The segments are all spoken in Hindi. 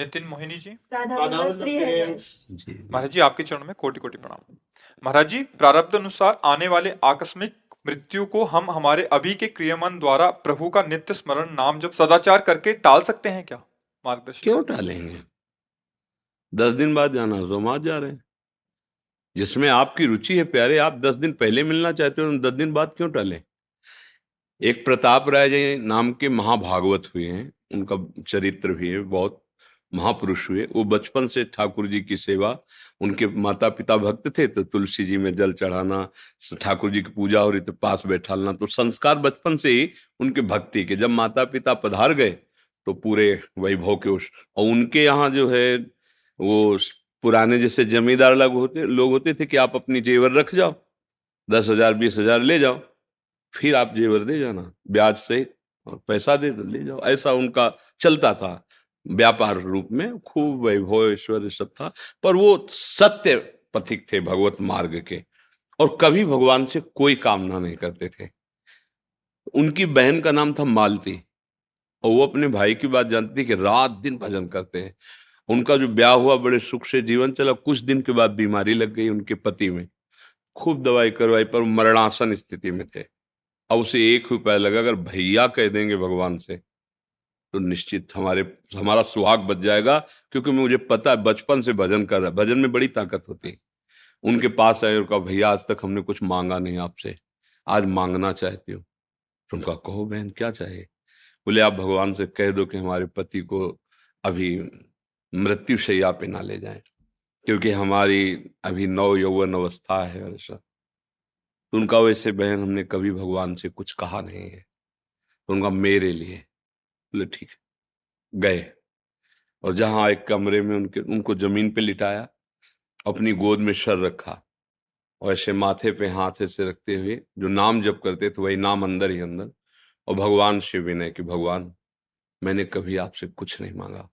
नितिन मोहिनी जी। राधा श्री है। जी महाराज जी आपके चरणों में कोटि कोटि प्रणाम। महाराज जी, प्रारब्ध अनुसार आने वाले आकस्मिक मृत्यु को हम हमारे अभी के क्रियामान द्वारा प्रभु का नित्य स्मरण नाम जप सदाचार करके टाल सकते हैं क्या? मार्गदर्शन। क्यों टालेंगे? 10 दिन बाद जाना तो हम आज जा रहे हैं। जिसमें आपकी रुचि है प्यारे, आप 10 दिन पहले मिलना चाहते हो, 10 दिन बाद क्यों टालें? एक प्रताप राय जी नाम के महाभागवत हुए हैं, उनका चरित्र भी है, बहुत महापुरुष हुए। वो बचपन से ठाकुर जी की सेवा, उनके माता पिता भक्त थे तो तुलसी जी में जल चढ़ाना, ठाकुर जी की पूजा हो रही तो पास बैठालना, तो संस्कार बचपन से ही उनके भक्ति के। जब माता पिता पधार गए तो पूरे वैभव के और उनके यहाँ जो है वो पुराने जैसे जमींदार लोग होते थे कि आप अपनी जेवर रख जाओ, 10,000 20,000 ले जाओ, फिर आप जेवर दे जाना ब्याज सहित, और पैसा दे दो ले जाओ। ऐसा उनका चलता था, व्यापार रूप में खूब वैभव ऐश्वर्य सब था। पर वो सत्य पथिक थे भगवत मार्ग के, और कभी भगवान से कोई कामना नहीं करते थे। उनकी बहन का नाम था मालती, और वो अपने भाई की बात जानती थी कि रात दिन भजन करते हैं। उनका जो ब्याह हुआ बड़े सुख से जीवन चला, कुछ दिन के बाद बीमारी लग गई उनके पति में, खूब दवाई करवाई पर मरणासन स्थिति में थे। अब उसे एक ही उपाय लगा, अगर भैया कह देंगे भगवान से तो निश्चित हमारा सुहाग बच जाएगा, क्योंकि मुझे पता है बचपन से भजन कर रहा है, भजन में बड़ी ताकत होती है। उनके पास आए और कहा, भैया आज तक हमने कुछ मांगा नहीं आपसे, आज मांगना चाहती हूँ। तो उनका, कहो बहन क्या चाहिए? बोले आप भगवान से कह दो कि हमारे पति को अभी मृत्यु शैया पे ना ले जाएं, क्योंकि हमारी अभी नव यौवन अवस्था है। और ऐसा तो उनका, वैसे बहन हमने कभी भगवान से कुछ कहा नहीं है। तो उनका, मेरे लिए। बोले ठीक है। गए और जहां एक कमरे में उनको जमीन पे लिटाया, अपनी गोद में सर रखा, और ऐसे माथे पे हाथ ऐसे रखते हुए जो नाम जप करते थे वही नाम अंदर ही अंदर, और भगवान से विनय कि भगवान मैंने कभी आपसे कुछ नहीं मांगा,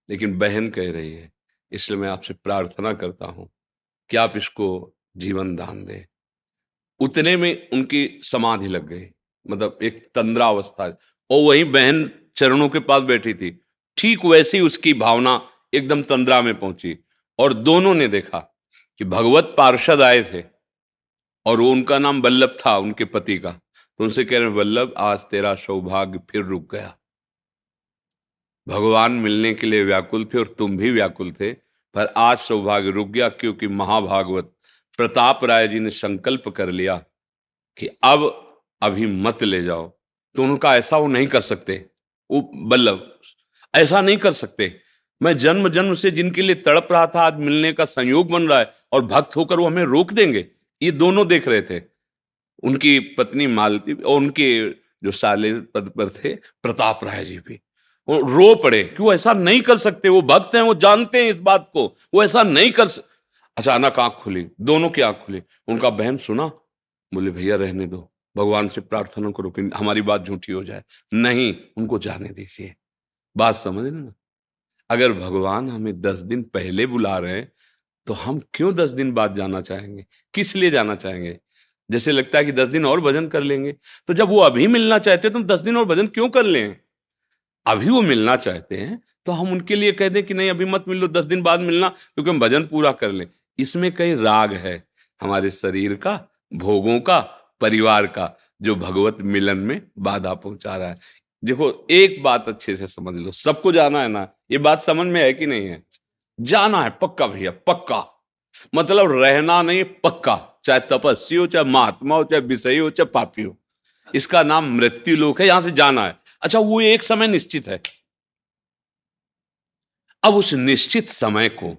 लेकिन बहन कह रही है, इसलिए मैं आपसे प्रार्थना करता हूं कि आप इसको जीवन दान दें। उतने में उनकी समाधि लग गई, मतलब एक तंद्रा अवस्था। और वही बहन चरणों के पास बैठी थी, ठीक वैसी उसकी भावना एकदम तंद्रा में पहुंची। और दोनों ने देखा कि भगवत पार्षद आए थे, और वो उनका नाम वल्लभ था उनके पति का। तो उनसे कह रहे, वल्लभ आज तेरा सौभाग्य फिर रुक गया। भगवान मिलने के लिए व्याकुल थे और तुम भी व्याकुल थे, पर आज सौभाग्य रुक गया, क्योंकि महाभागवत प्रताप राय जी ने संकल्प कर लिया कि अब अभी मत ले जाओ। तो उनका ऐसा वो नहीं कर सकते, वो वल्लभ ऐसा नहीं कर सकते। मैं जन्म जन्म से जिनके लिए तड़प रहा था, आज मिलने का संयोग बन रहा है, और भक्त होकर वो हमें रोक देंगे? ये दोनों देख रहे थे, उनकी पत्नी मालती और उनके जो साले पद पर थे प्रताप राय जी भी। वो रो पड़े कि वो ऐसा नहीं कर सकते, वो भक्त हैं, वो जानते हैं इस बात को, वो ऐसा नहीं कर सकते। अचानक आंख खुली, दोनों की आंख खुली। उनका, बहन सुना? बोले भैया रहने दो, भगवान से प्रार्थना करो कि हमारी बात झूठी हो जाए। नहीं, उनको जाने दीजिए। बात समझ रहे ना? अगर भगवान हमें 10 दिन पहले बुला रहे हैं तो हम क्यों 10 दिन बाद जाना चाहेंगे? किस लिए जाना चाहेंगे? जैसे लगता है कि 10 दिन और भजन कर लेंगे। तो जब वो अभी मिलना चाहते हैं तो हम 10 दिन और भजन क्यों कर लें? अभी वो मिलना चाहते हैं तो हम उनके लिए कह दें कि नहीं अभी मत मिलो, 10 दिन बाद मिलना, क्योंकि हम भजन पूरा कर लें। इसमें कई राग है हमारे शरीर का, भोगों का, परिवार का, जो भगवत मिलन में बाधा पहुंचा रहा है। देखो एक बात अच्छे से समझ लो, सबको जाना है ना, ये बात समझ में है कि नहीं है? जाना है पक्का भैया, पक्का। मतलब रहना नहीं, पक्का। चाहे तपस्वी हो, चाहे महात्मा हो, चाहे विषयी हो, चाहे पापी हो, इसका नाम मृत्यु लोक है, यहां से जाना है। अच्छा, वो एक समय निश्चित है। अब उस निश्चित समय को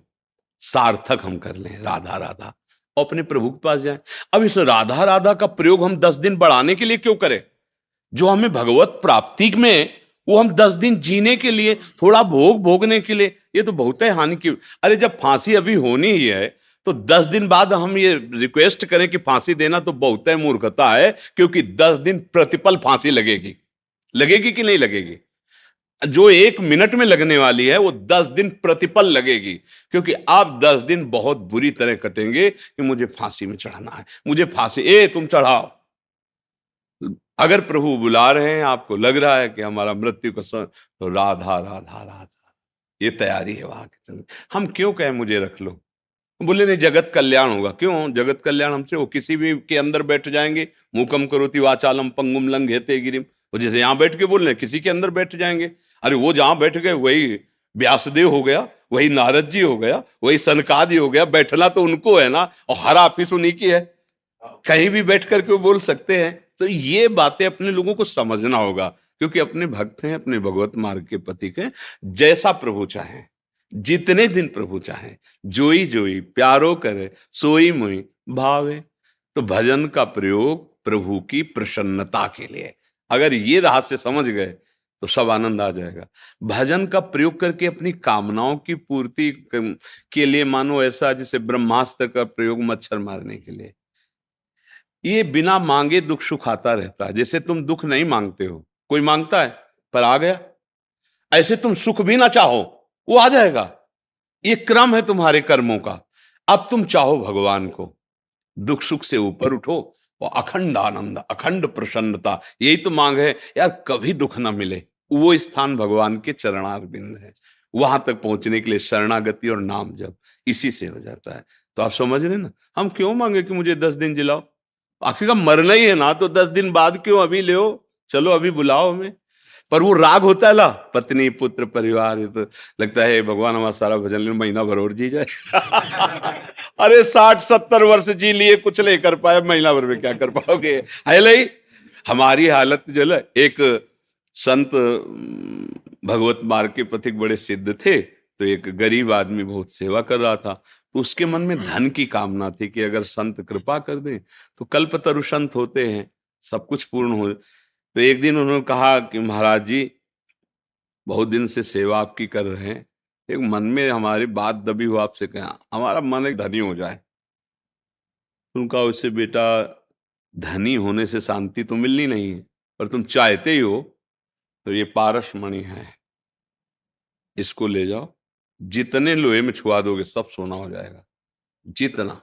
सार्थक हम कर लें, राधा राधा, और अपने प्रभु के पास जाएं। अब इस राधा राधा का प्रयोग हम 10 दिन बढ़ाने के लिए क्यों करें? जो हमें भगवत प्राप्ति में, वो हम 10 दिन जीने के लिए, थोड़ा भोग भोगने के लिए, ये तो बहुत है हानि की। अरे जब फांसी अभी होनी ही है तो 10 दिन बाद हम ये रिक्वेस्ट करें कि फांसी देना, तो बहुत है मूर्खता है, क्योंकि 10 दिन प्रतिपल फांसी लगेगी। लगेगी कि नहीं लगेगी? जो 1 मिनट में लगने वाली है वो 10 दिन प्रतिपल लगेगी, क्योंकि आप 10 दिन बहुत बुरी तरह कटेंगे कि मुझे फांसी में चढ़ाना है, मुझे फांसी, तुम चढ़ाओ। अगर प्रभु बुला रहे हैं, आपको लग रहा है कि हमारा मृत्यु का समय, तो राधा राधा राधा, ये तैयारी है वहां के चलने। हम क्यों कहें मुझे रख लो, बोले नहीं जगत कल्याण होगा। क्यों जगत कल्याण हमसे? वो किसी भी के अंदर बैठ जाएंगे, मूकम करोति वाचालम पंगुम लंघयते गिरिम, वो जैसे यहाँ बैठ के बोल रहे हैं किसी के अंदर बैठ जाएंगे। अरे वो जहां बैठ गए वही व्यासदेव हो गया, वही नारद जी हो गया, वही सनकादि हो गया। बैठना तो उनको है ना, और हर ऑफिस उन्हीं की है, कहीं भी बैठ करके वो बोल सकते हैं। तो ये बातें अपने लोगों को समझना होगा, क्योंकि अपने भक्त हैं, अपने भगवत मार्ग के पथिक हैं। जैसा प्रभु चाहे, जितने दिन प्रभु चाहे, जोई जोई प्यारो करे, सोई मोई भावे। तो भजन का प्रयोग प्रभु की प्रसन्नता के लिए, अगर ये रहस्य समझ गए तो सब आनंद आ जाएगा। भजन का प्रयोग करके अपनी कामनाओं की पूर्ति के लिए, मानो ऐसा जैसे ब्रह्मास्त्र का प्रयोग मच्छर मारने के लिए, ये बिना मांगे दुख सुख आता रहता है। जैसे तुम दुख नहीं मांगते हो, कोई मांगता है पर आ गया, ऐसे तुम सुख भी ना चाहो वो आ जाएगा। ये क्रम है तुम्हारे कर्मों का। अब तुम चाहो भगवान को, दुख सुख से ऊपर उठो और अखंड आनंद, अखंड प्रसन्नता, यही तो मांग है यार, कभी दुख ना मिले। वो स्थान भगवान के चरणारविंद है। वहां तक पहुंचने के लिए शरणागति और नाम जप, इसी से हो जाता है। तो आप समझ रहे ना, हम क्यों मांगे कि मुझे 10 दिन जिलाओ? आखिर का मरना ही है ना, तो 10 दिन बाद क्यों, अभी ले, चलो अभी बुलाओ हमें। पर वो राग होता है ला, पत्नी पुत्र परिवार, ये तो लगता है भगवान हमारा सारा भजन ले, महीना भर और जी जाए। अरे 60-70 वर्ष जी लिए, कुछ नहीं कर पाए, महीना भर में क्या कर पाओगे? है नहीं हमारी हालत जो है। एक संत भगवत मार्ग के पथिक बड़े सिद्ध थे, तो एक गरीब आदमी बहुत सेवा कर रहा था, तो उसके मन में धन की कामना थी कि अगर संत कृपा कर दें तो कल्पतरु संत होते हैं, सब कुछ पूर्ण हो। तो एक दिन उन्होंने कहा कि महाराज जी, बहुत दिन से सेवा आपकी कर रहे हैं, एक मन में हमारी बात दबी हो, आपसे कहा हमारा मन एक धनी हो जाए। उनका उससे बेटा, धनी होने से शांति तो मिलनी नहीं है, पर तुम चाहते ही हो तो ये पारस मणि है, इसको ले जाओ, जितने लोहे में छुआ दोगे सब सोना हो जाएगा। जितना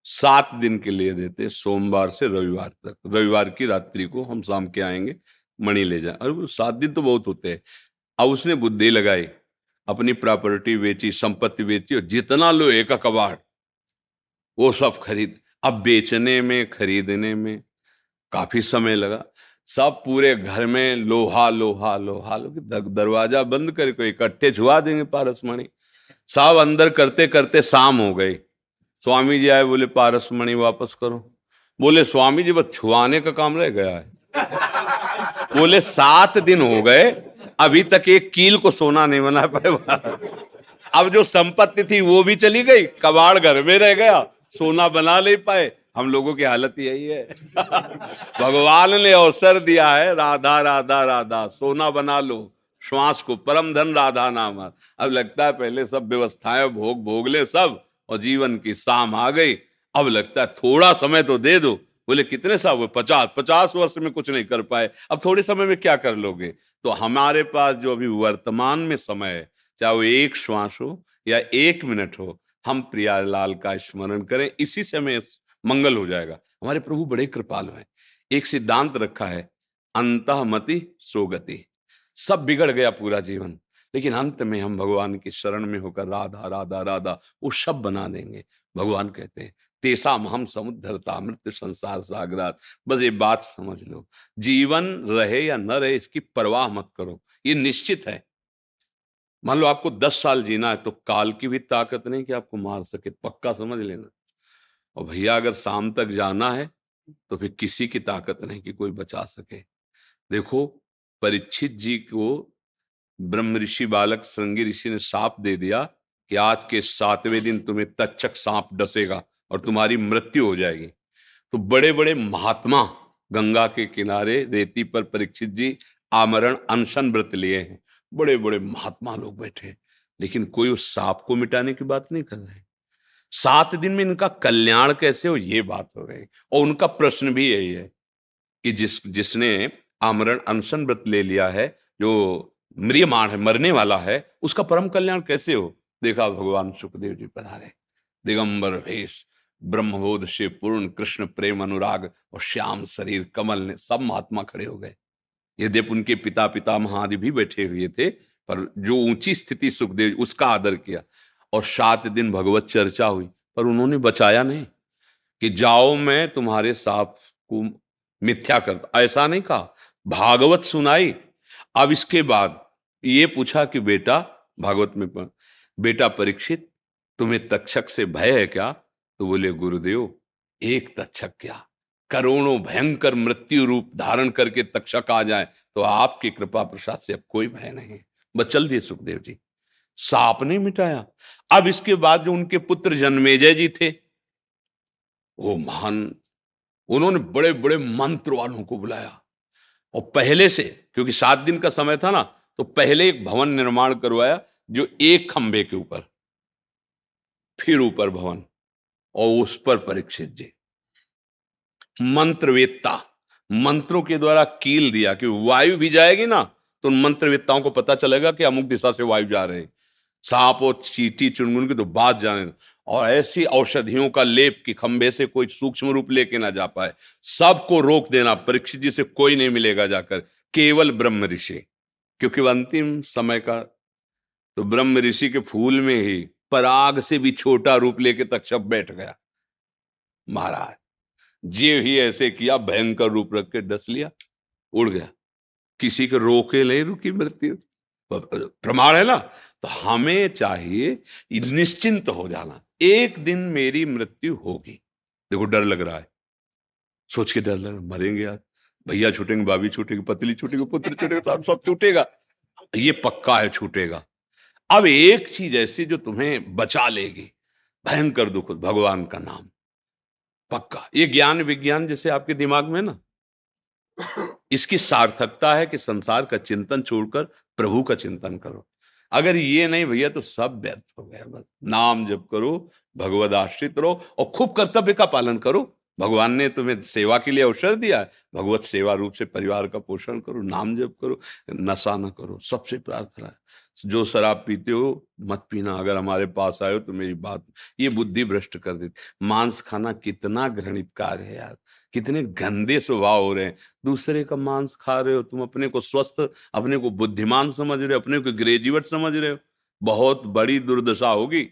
7 दिन के लिए देते, सोमवार से रविवार तक, रविवार की रात्रि को हम शाम के आएंगे, मणि ले जाए। और 7 दिन तो बहुत होते हैं। अब उसने बुद्धि लगाई, अपनी प्रॉपर्टी बेची, संपत्ति बेची, और जितना लोहे का कबाड़ वो सब खरीद। अब बेचने में खरीदने में काफी समय लगा। सब पूरे घर में लोहा लोहा लोहा लोहा, दरवाजा बंद करके इकट्ठे छुआ देंगे पारसमणि। सब अंदर करते करते शाम हो गई। स्वामी जी आए, बोले पारसमणि वापस करो। बोले स्वामी जी बस छुआने का काम रह गया है। बोले 7 दिन हो गए, अभी तक एक कील को सोना नहीं बना पाए। अब जो संपत्ति थी वो भी चली गई, कबाड़ घर में रह गया, सोना बना नहीं पाए। हम लोगों की हालत यही है। भगवान ने अवसर दिया है, राधा राधा राधा, सोना बना लो श्वास को, परम धन राधा नाम। अब लगता है पहले सब व्यवस्थाएं भोग भोग ले सब, और जीवन की शाम आ गई। अब लगता है थोड़ा समय तो दे दो। बोले कितने साल? 50 वर्ष में कुछ नहीं कर पाए, अब थोड़े समय में क्या कर लोगे? तो हमारे पास जो अभी वर्तमान में समय है, चाहे वो एक श्वास हो या 1 मिनट हो, हम प्रियालाल का स्मरण करें, इसी से हमें मंगल हो जाएगा। हमारे प्रभु बड़े कृपालु हैं। एक सिद्धांत रखा है, अंतःमति सोगति। सब बिगड़ गया पूरा जीवन, लेकिन अंत में हम भगवान की शरण में होकर राधा राधा राधा वो सब बना देंगे। भगवान कहते हैं तेसाम हम समुद्धरता मृत्यु संसार सागरात। बस ये बात समझ लो, जीवन रहे या न रहे इसकी परवाह मत करो, ये निश्चित है। मान लो आपको 10 साल जीना है, तो काल की भी ताकत नहीं कि आपको मार सके, पक्का समझ लेना। और भैया अगर शाम तक जाना है तो फिर किसी की ताकत नहीं कि कोई बचा सके। देखो परीक्षित जी को ब्रह्म ऋषि बालक श्रृंगी ऋषि ने शाप दे दिया कि आज के 7वें दिन तुम्हें तक्षक सांप डसेगा और तुम्हारी मृत्यु हो जाएगी। तो बड़े बड़े महात्मा गंगा के किनारे रेती पर परीक्षित जी आमरण अनशन व्रत लिए हैं। बड़े बड़े महात्मा लोग बैठे, लेकिन कोई उस सांप को मिटाने की बात नहीं कर रहे। 7 दिन में इनका कल्याण कैसे हो, ये बात हो रही। और उनका प्रश्न भी यही है कि जिसने आमरण अनशन व्रत ले लिया है, जो म्रियमाण है, मरने वाला है, उसका परम कल्याण कैसे हो? देखा भगवान सुखदेव जी पधारे, दिगंबर भेष, ब्रह्मबोध से पूर्ण, कृष्ण प्रेम अनुराग और श्याम शरीर कमल ने, सब महात्मा खड़े हो गए। यद्यपि उनके पिता पितामह आदि भी बैठे हुए थे, पर जो ऊंची स्थिति सुखदेव उसका आदर किया, और 7 दिन भगवत चर्चा हुई, पर उन्होंने बचाया नहीं कि जाओ मैं तुम्हारे साप को मिथ्या करता, ऐसा नहीं कहा, भागवत सुनाई। अब इसके बाद ये पूछा कि बेटा, भागवत में बेटा परीक्षित, तुम्हें तक्षक से भय है क्या? तो बोले गुरुदेव, एक तक्षक क्या, करोड़ों भयंकर मृत्यु रूप धारण करके तक्षक आ जाए तो आपकी कृपा प्रसाद से अब कोई भय नहीं। बस चल दिए सुखदेव जी, सांप ने मिटाया। अब इसके बाद जो उनके पुत्र जन्मेजय जी थे, वो महान, उन्होंने बड़े बड़े मंत्र वालों को बुलाया, और पहले से, क्योंकि 7 दिन का समय था ना, तो पहले एक भवन निर्माण करवाया जो एक खंभे के ऊपर, फिर ऊपर भवन, और उस पर परीक्षित जी मंत्रवेत्ता, मंत्रों के द्वारा कील दिया कि वायु भी जाएगी ना तो उन मंत्रवेत्ताओं को पता चलेगा कि अमुक दिशा से वायु जा रहे हैं। सांप और चींटी चुनमुन की तो बात जाने दो। और ऐसी औषधियों का लेप कि खंबे से कोई सूक्ष्म रूप लेके ना जा पाए, सबको रोक देना, परीक्षित जी से कोई नहीं मिलेगा जाकर, केवल ब्रह्म ऋषि, क्योंकि अंतिम समय का, तो ब्रह्म ऋषि के फूल में ही पराग से भी छोटा रूप लेके तक्षक बैठ गया। महाराज जे ही ऐसे किया, भयंकर रूप रख के डस लिया, उड़ गया, किसी के रोके नहीं रुकी मृत्यु। प्रमाण है ना। तो हमें चाहिए निश्चिंत हो जाना, एक दिन मेरी मृत्यु होगी। देखो डर लग रहा है, सोच के डर लग रहा है, मरेंगे यार, भैया छूटेंगे, भाभी छूटेगी, पत्नी छूटेगी, पुत्र छूटेगा, सब छूटेगा, ये पक्का है छूटेगा। अब एक चीज ऐसी जो तुम्हें बचा लेगी, भयंकर दुख, भगवान का नाम, पक्का। ये ज्ञान विज्ञान जैसे आपके दिमाग में ना, इसकी सार्थकता है कि संसार का चिंतन छोड़कर प्रभु का चिंतन करो। अगर ये नहीं भैया तो सब व्यर्थ हो गया। बस नाम जप करो, भगवद आश्रित रहो, और खूब कर्तव्य का पालन करो। भगवान ने तुम्हें सेवा के लिए अवसर दिया है, भगवत सेवा रूप से परिवार का पोषण करो, नाम जप करो, नशा न करो। सबसे प्रार्थना है, जो शराब पीते हो मत पीना, अगर हमारे पास आए हो तो मेरी बात, ये बुद्धि भ्रष्ट कर देती। मांस खाना कितना घृणित कार्य है यार, कितने गंदे स्वभाव हो रहे हैं। दूसरे का मांस खा रहे हो, तुम अपने को स्वस्थ, अपने को बुद्धिमान समझ रहे हो, अपने को ग्रेजुएट समझ रहे हो। बहुत बड़ी दुर्दशा होगी,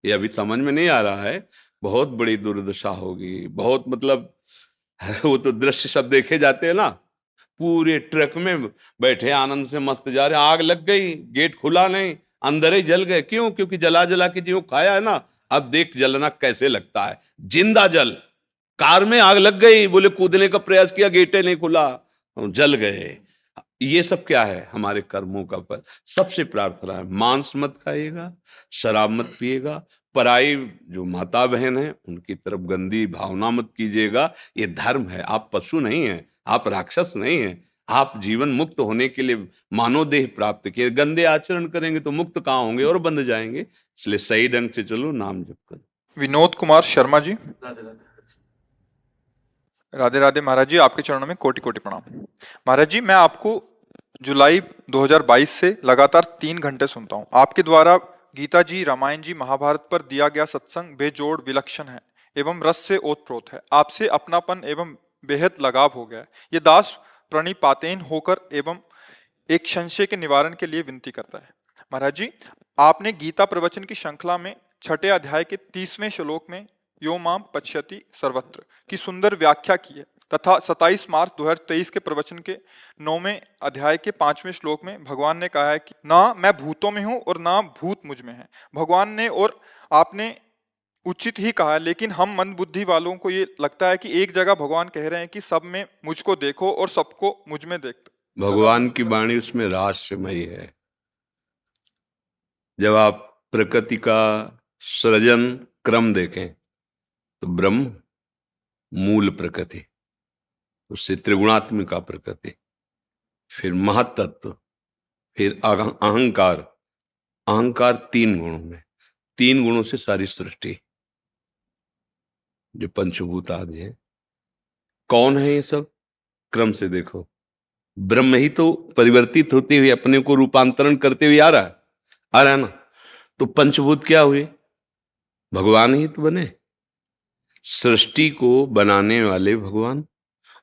ये अभी समझ में नहीं आ रहा है, बहुत बड़ी दुर्दशा होगी, बहुत मतलब वो तो दृश्य सब देखे जाते हैं ना, पूरे ट्रक में बैठे आनंद से मस्त जा रहे, आग लग गई, गेट खुला नहीं, अंदर ही जल गए। क्यों? क्योंकि जला जला के जो खाया है ना, अब देख जलना कैसे लगता है, जिंदा जल। कार में आग लग गई, बोले कूदने का प्रयास किया, गेटे नहीं खुला, जल गए। ये सब क्या है? हमारे कर्मों का फल। सबसे प्रार्थना है, मांस मत खाइएगा, शराब मत पिएगा, पराई जो माता बहन है उनकी तरफ गंदी भावना मत कीजिएगा। ये धर्म है, आप पशु नहीं हैं, आप राक्षस नहीं हैं, आप जीवन मुक्त होने के लिए मानव देह प्राप्त किए। गंदे आचरण करेंगे तो मुक्त कहाँ होंगे, और बंध जाएंगे। इसलिए सही ढंग से चलो, नाम जप करो। विनोद कुमार शर्मा जी, राधे राधे महाराज जी, आपके चरणों में कोटि कोटि प्रणाम। महाराज जी, मैं आपको जुलाई 2022 से लगातार 3 घंटे सुनता हूँ। आपके द्वारा गीता जी, रामायण जी, महाभारत पर दिया गया सत्संग बेजोड़ विलक्षण है एवं रस से ओतप्रोत है। आपसे अपनापन एवं बेहद लगाव हो गया है। ये दास प्रणिपातेन होकर एवं एक संशय के निवारण के लिए विनती करता है। महाराज जी, आपने गीता प्रवचन की श्रृंखला में 6ठे अध्याय के 30वें श्लोक में यो माम पश्यति सर्वत्र की सुंदर व्याख्या की है, तथा 27 मार्च 2023 के प्रवचन के 9वें अध्याय के 5वें श्लोक में भगवान ने कहा है कि ना मैं भूतों में हूं और ना भूत मुझ में है। भगवान ने और आपने उचित ही कहा है, लेकिन हम मंद बुद्धि वालों को ये लगता है कि एक जगह भगवान कह रहे हैं कि सब में मुझको देखो और सबको मुझ में देखो। भगवान की वाणी उसमें रहस्यमयी है। जब आप प्रकृति का सृजन क्रम देखें तो ब्रह्म मूल प्रकृति, उससे त्रिगुणात्मिका प्रकृति, फिर महत्तत्व, फिर अहंकार। अहंकार 3 गुणों में, 3 गुणों से सारी सृष्टि, जो पंचभूत आदि है। कौन है ये सब? क्रम से देखो, ब्रह्म ही तो परिवर्तित होते हुए अपने को रूपांतरण करते हुए आ रहा है ना। तो पंचभूत क्या हुए? भगवान ही तो बने। सृष्टि को बनाने वाले भगवान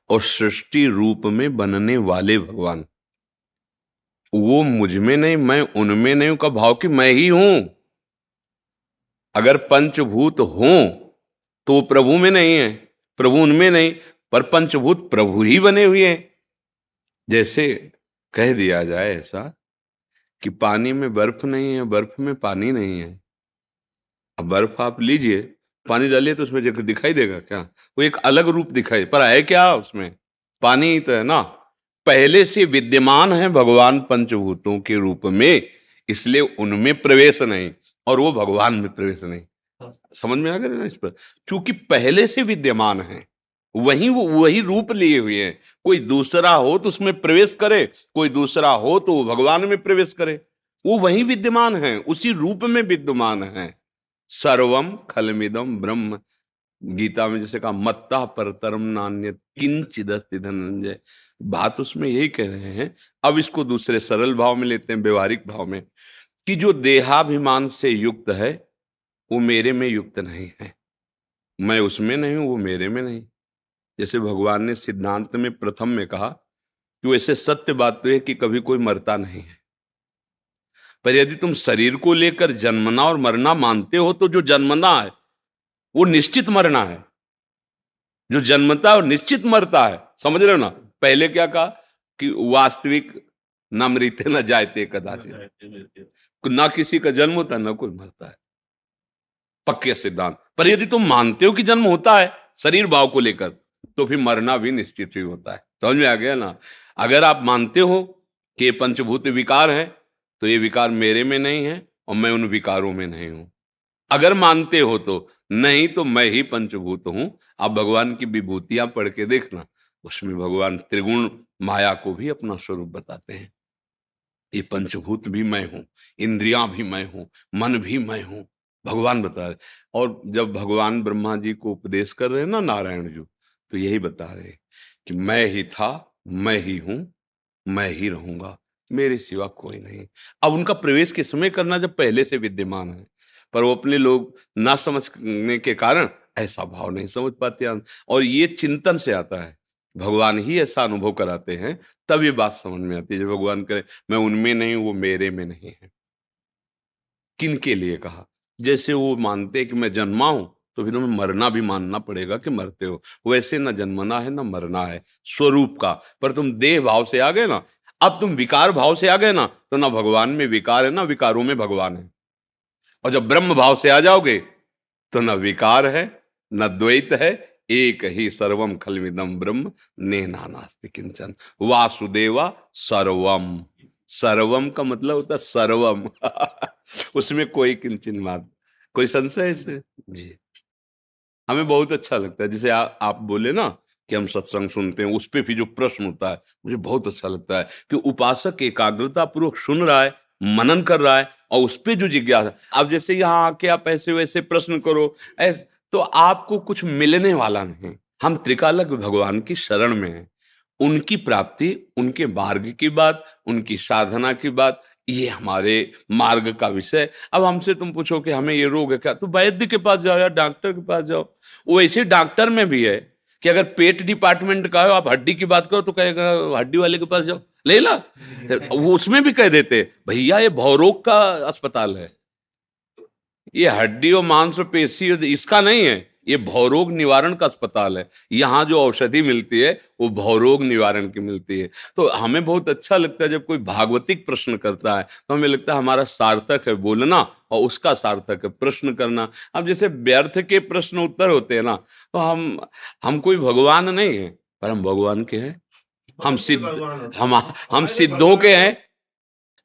और सृष्टि रूप में बनने वाले भगवान। वो मुझ में नहीं, मैं उनमें नहीं हूं का भाव कि मैं ही हूं। अगर पंचभूत हों तो वो प्रभु में नहीं है, प्रभु उनमें नहीं, पर पंचभूत प्रभु ही बने हुए हैं। जैसे कह दिया जाए ऐसा कि पानी में बर्फ नहीं है, बर्फ में पानी नहीं है। अब बर्फ आप लीजिए, पानी डालिए तो उसमें जगह दिखाई देगा क्या? वो एक अलग रूप दिखाई, पर है क्या उसमें? पानी ही तो है ना। पहले से विद्यमान है भगवान पंचभूतों के रूप में, इसलिए उनमें प्रवेश नहीं और वो भगवान में प्रवेश नहीं। समझ में आ गया ना इस पर? क्योंकि पहले से विद्यमान है, वही वो वही रूप लिए हुए हैं। कोई दूसरा हो तो उसमें प्रवेश करे, कोई दूसरा हो तो वो भगवान में प्रवेश करे। वो वही विद्यमान है, उसी रूप में विद्यमान है। सर्वम खलमिदम ब्रह्म। गीता में जैसे कहा मत्ता परतरम नान्यत् किंचिदस्ति धनंजय। बात उसमें यही कह रहे हैं। अब इसको दूसरे सरल भाव में लेते हैं, व्यवहारिक भाव में, कि जो देहाभिमान से युक्त है वो मेरे में युक्त नहीं है। मैं उसमें नहीं हूं, वो मेरे में नहीं। जैसे भगवान ने सिद्धांत में प्रथम में कहा कि वैसे सत्य बात तो है कि कभी कोई मरता नहीं है, पर यदि तुम शरीर को लेकर जन्मना और मरना मानते हो तो जो जन्मना है वो निश्चित मरना है, जो जन्मता है और निश्चित मरता है। समझ रहे हो ना? पहले क्या कहा कि वास्तविक न मृते न जायते कदाचित, ना किसी का जन्म होता है ना कोई मरता है, पक्के सिद्धांत। पर यदि तुम मानते हो कि जन्म होता है शरीर भाव को लेकर, तो फिर मरना भी निश्चित ही होता है। समझ में आ गया ना? अगर आप मानते हो कि ये पंचभूत विकार है, तो ये विकार मेरे में नहीं है और मैं उन विकारों में नहीं हूं। अगर मानते हो तो, नहीं तो मैं ही पंचभूत हूं। आप भगवान की विभूतियां पढ़ के देखना, उसमें भगवान त्रिगुण माया को भी अपना स्वरूप बताते हैं। ये पंचभूत भी मैं हूं, इंद्रियां भी मैं हूं, मन भी मैं हूं, भगवान बता रहे। और जब भगवान ब्रह्मा जी को उपदेश कर रहे हैं ना नारायण जी, तो यही बता रहे हैं कि मैं ही था, मैं ही हूं, मैं ही रहूंगा, मेरे सिवा कोई नहीं। अब उनका प्रवेश किस समय करना, जब पहले से विद्यमान है। पर वो अपने लोग ना समझने के कारण ऐसा भाव नहीं समझ पाते हैं। और ये चिंतन से आता है, भगवान ही ऐसा अनुभव कराते हैं, तब ये बात समझ में आती है। जब भगवान कहे मैं उनमें नहीं हूं, वो मेरे में नहीं है। किन के लिए कहा? जैसे वो मानते हैं कि मैं जन्मा हूं, तो फिर तुम्हें मरना भी मानना पड़ेगा कि मरते हो। वैसे ना जन्मना है ना मरना है स्वरूप का। पर तुम देह भाव से आ गए ना, अब तुम विकार भाव से आ गए ना, तो ना भगवान में विकार है ना विकारों में भगवान है। और जब ब्रह्म भाव से आ जाओगे तो न विकार है न द्वैत है, एक ही सर्वम खलविदम ब्रह्म नेहा नास्ति किंचन वासुदेवा सर्वम। सर्वम का मतलब होता है सर्वम। उसमें कोई किंचन बात, कोई संशय है इससे? जी, हमें बहुत अच्छा लगता है। जैसे आप बोले ना कि हम सत्संग सुनते हैं, उस पे भी जो प्रश्न होता है मुझे बहुत अच्छा लगता है कि उपासक एकाग्रता पूर्वक सुन रहा है, मनन कर रहा है, और उस पे जो जिज्ञासा। अब जैसे यहाँ आके आप ऐसे वैसे प्रश्न करो ऐसे, तो आपको कुछ मिलने वाला नहीं। हम त्रिकालक भगवान की शरण में हैं, उनकी प्राप्ति, उनके मार्ग की बात, उनकी साधना की बात, ये हमारे मार्ग का विषय। अब हमसे तुम पूछो कि हमें ये रोग है क्या, तो वैद्य के पास जाओ या डॉक्टर के पास जाओ। वो ऐसे डॉक्टर में भी है कि अगर पेट डिपार्टमेंट का हो, आप हड्डी की बात करो तो कहेगा हड्डी वाले के पास जाओ, ले ला। वो उसमें भी कह देते भैया ये भवरोग का अस्पताल है, ये हड्डी और मांस और पेशी इसका नहीं है, ये भवरोग निवारण का अस्पताल है। यहाँ जो औषधि मिलती है वो भवरोग निवारण की मिलती है। तो हमें बहुत अच्छा लगता है जब कोई भागवतिक प्रश्न करता है, तो हमें लगता है हमारा सार्थक है बोलना और उसका सार्थक है प्रश्न करना। अब जैसे व्यर्थ के प्रश्न उत्तर होते हैं ना, तो हम कोई भगवान नहीं है, पर हम भगवान के हैं। हम सिद्ध, हम सिद्धों के हैं।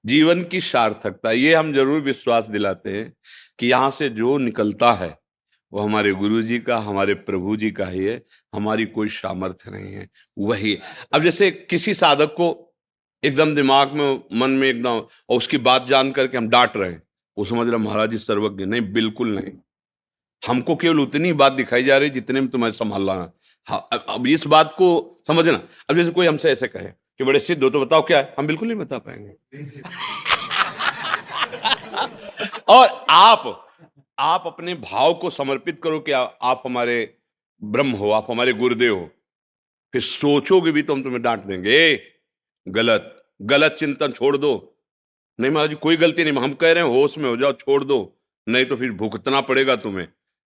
जीवन की सार्थकता ये हम जरूर विश्वास दिलाते हैं कि यहाँ से जो निकलता है वो हमारे गुरु जी का, हमारे प्रभु जी का ही है। हमारी कोई सामर्थ्य नहीं है, वही। अब जैसे किसी साधक को एकदम दिमाग में, मन में एकदम, और उसकी बात जान करके हम डांट रहे हैं, वो समझ रहा महाराज जी सर्वज्ञ। नहीं, बिल्कुल नहीं। हमको केवल उतनी बात दिखाई जा रही जितने में तुम्हें संभालना है। हाँ, अब इस बात को समझना। अब जैसे कोई हमसे ऐसे कहे कि बड़े सिद्ध हो तो बताओ क्या है, हम बिल्कुल नहीं बता पाएंगे। और आप अपने भाव को समर्पित करो कि आप हमारे ब्रह्म हो, आप हमारे गुरुदेव हो, फिर सोचोगे भी तो हम तुम्हें डांट देंगे, गलत। गलत चिंतन छोड़ दो। नहीं महाराज जी कोई गलती नहीं, हम कह रहे हैं होश में हो जाओ, छोड़ दो, नहीं तो फिर भुगतना पड़ेगा तुम्हें।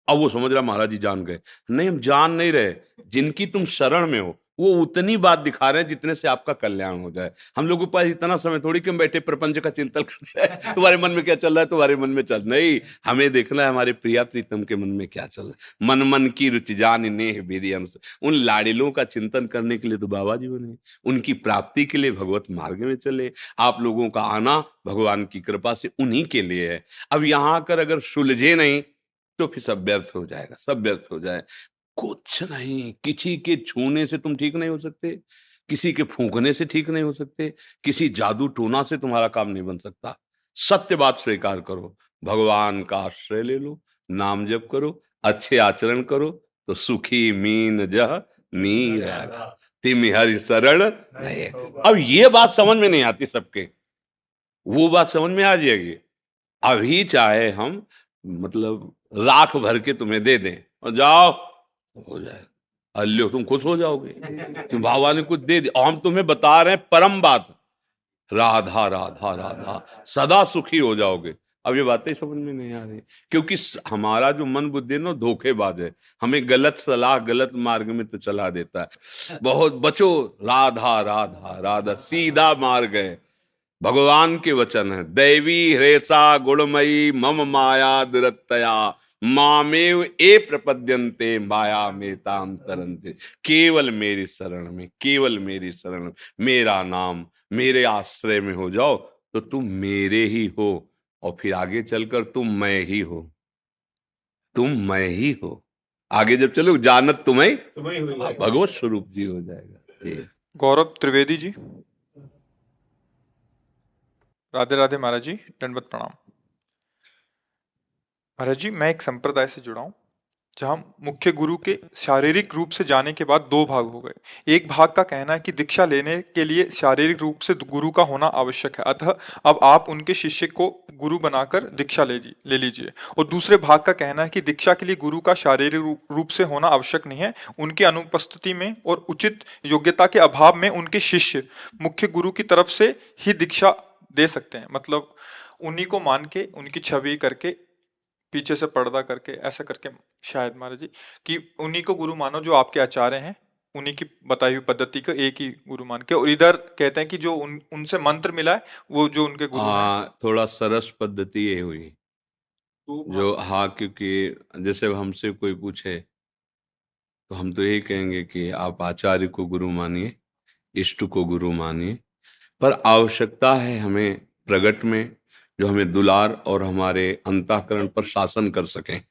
अब वो समझ रहा महाराज जी जान गए। नहीं हम जान नहीं रहे, जिनकी तुम शरण में हो वो उतनी बात दिखा रहे हैं जितने से आपका कल्याण हो जाए। हम लोगों के पास इतना समय थोड़ी कि हम बैठे प्रपंच का चिंतन कर रहे हैं, तुम्हारे मन में क्या चल रहा है, तुम्हारे मन में चल नहीं, हमें देखना है हमारे प्रिया प्रीतम के मन में क्या चल रहा है। मन मन की रुचि जान नेह विधि अनुसार। उन लाडिलों का चिंतन करने के लिए तो बाबा जी बने, उनकी प्राप्ति के लिए भगवत मार्ग में चले। आप लोगों का आना भगवान की कृपा से उन्हीं के लिए है। अब यहाँ आकर अगर सुलझे नहीं तो फिर सब व्यर्थ हो जाएगा, सब व्यर्थ हो जाए। कुछ नहीं, किसी के छूने से तुम ठीक नहीं हो सकते, किसी के फूंकने से ठीक नहीं हो सकते, किसी जादू टोना से तुम्हारा काम नहीं बन सकता। सत्य बात स्वीकार करो, भगवान का आश्रय ले लो, नाम जप करो, अच्छे आचरण करो, तो सुखी मीन जह नीर तिम हरि शरण नहीं। अब ये बात समझ में नहीं आती सबके, वो बात समझ में आ जाएगी। अभी चाहे हम मतलब राख भर के तुम्हें दे दें और जाओ हो जाएगा, अल्लो तुम खुश हो जाओगे कि बाबा ने कुछ दे दिया। और हम तुम्हें बता रहे हैं परम बात, राधा राधा राधा, सदा सुखी हो जाओगे। अब ये बातें समझ में नहीं आ रही, क्योंकि हमारा जो मन बुद्धि है ना धोखेबाज है, हमें गलत सलाह गलत मार्ग में तो चला देता है। बहुत बचो, राधा राधा राधा सीधा मार्ग है, भगवान के वचन है। दैवी हृषा गुणमयी मम माया दुरतया मामेव ए प्रपद्यन्ते माया में ताम तरन्ते। केवल मेरी शरण में, केवल मेरी शरण में, मेरा नाम मेरे आश्रय में हो जाओ तो तुम मेरे ही हो, और फिर आगे चलकर तुम मैं ही हो, तुम मैं ही हो। आगे जब चलो जानत तुम्हें भगवत स्वरूप जी हो जाएगा जी। गौरव त्रिवेदी जी। राधे राधे महाराज जी, दंडवत प्रणाम। महाराज जी मैं एक संप्रदाय से जुड़ा हूँ जहाँ मुख्य गुरु के शारीरिक रूप से जाने के बाद दो भाग हो गए। एक भाग का कहना है कि दीक्षा लेने के लिए शारीरिक रूप से गुरु का होना आवश्यक है, अतः अब आप उनके शिष्य को गुरु बनाकर दीक्षा ले लीजिए। और दूसरे भाग का कहना है कि दीक्षा के लिए गुरु का शारीरिक रूप से होना आवश्यक नहीं है, उनकी अनुपस्थिति में और उचित योग्यता के अभाव में उनके शिष्य मुख्य गुरु की तरफ से ही दीक्षा दे सकते हैं। मतलब उन्हीं को मान के, उनकी छवि करके, पीछे से पर्दा करके, ऐसा करके शायद महाराज जी कि उन्हीं को गुरु मानो जो आपके आचार्य हैं, उन्हीं की बताई हुई पद्धति को एक ही गुरु मान के। और इधर कहते हैं कि जो उनसे मंत्र मिला है वो जो उनके गुरु हैं। थोड़ा सरस पद्धति ये हुई जो, हाँ, क्योंकि जैसे हमसे कोई पूछे तो हम तो यही कहेंगे कि आप आचार्य को गुरु मानिए, इष्ट को गुरु मानिए, पर आवश्यकता है हमें प्रगट में जो हमें दुलार और हमारे अंतःकरण पर शासन कर सकें।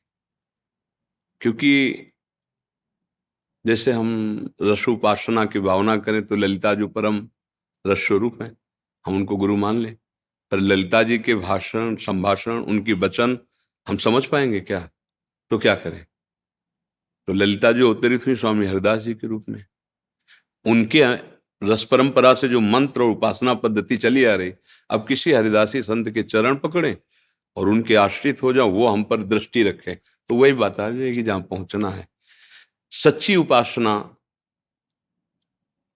क्योंकि जैसे हम रसोपासना की भावना करें तो ललिता जो परम रस स्वरूप है, हम उनको गुरु मान लें, पर ललिता जी के भाषण संभाषण उनकी वचन हम समझ पाएंगे क्या? तो क्या करें? तो ललिता जी अवतरित हुई स्वामी हरिदास जी के रूप में, उनके रस परंपरा से जो मंत्र और उपासना पद्धति चली आ रही, अब किसी हरिदासी संत के चरण पकड़ें और उनके आश्रित हो जाओ, वो हम पर दृष्टि रखें, तो वही बात आ जाएगी जहां पहुंचना है। सच्ची उपासना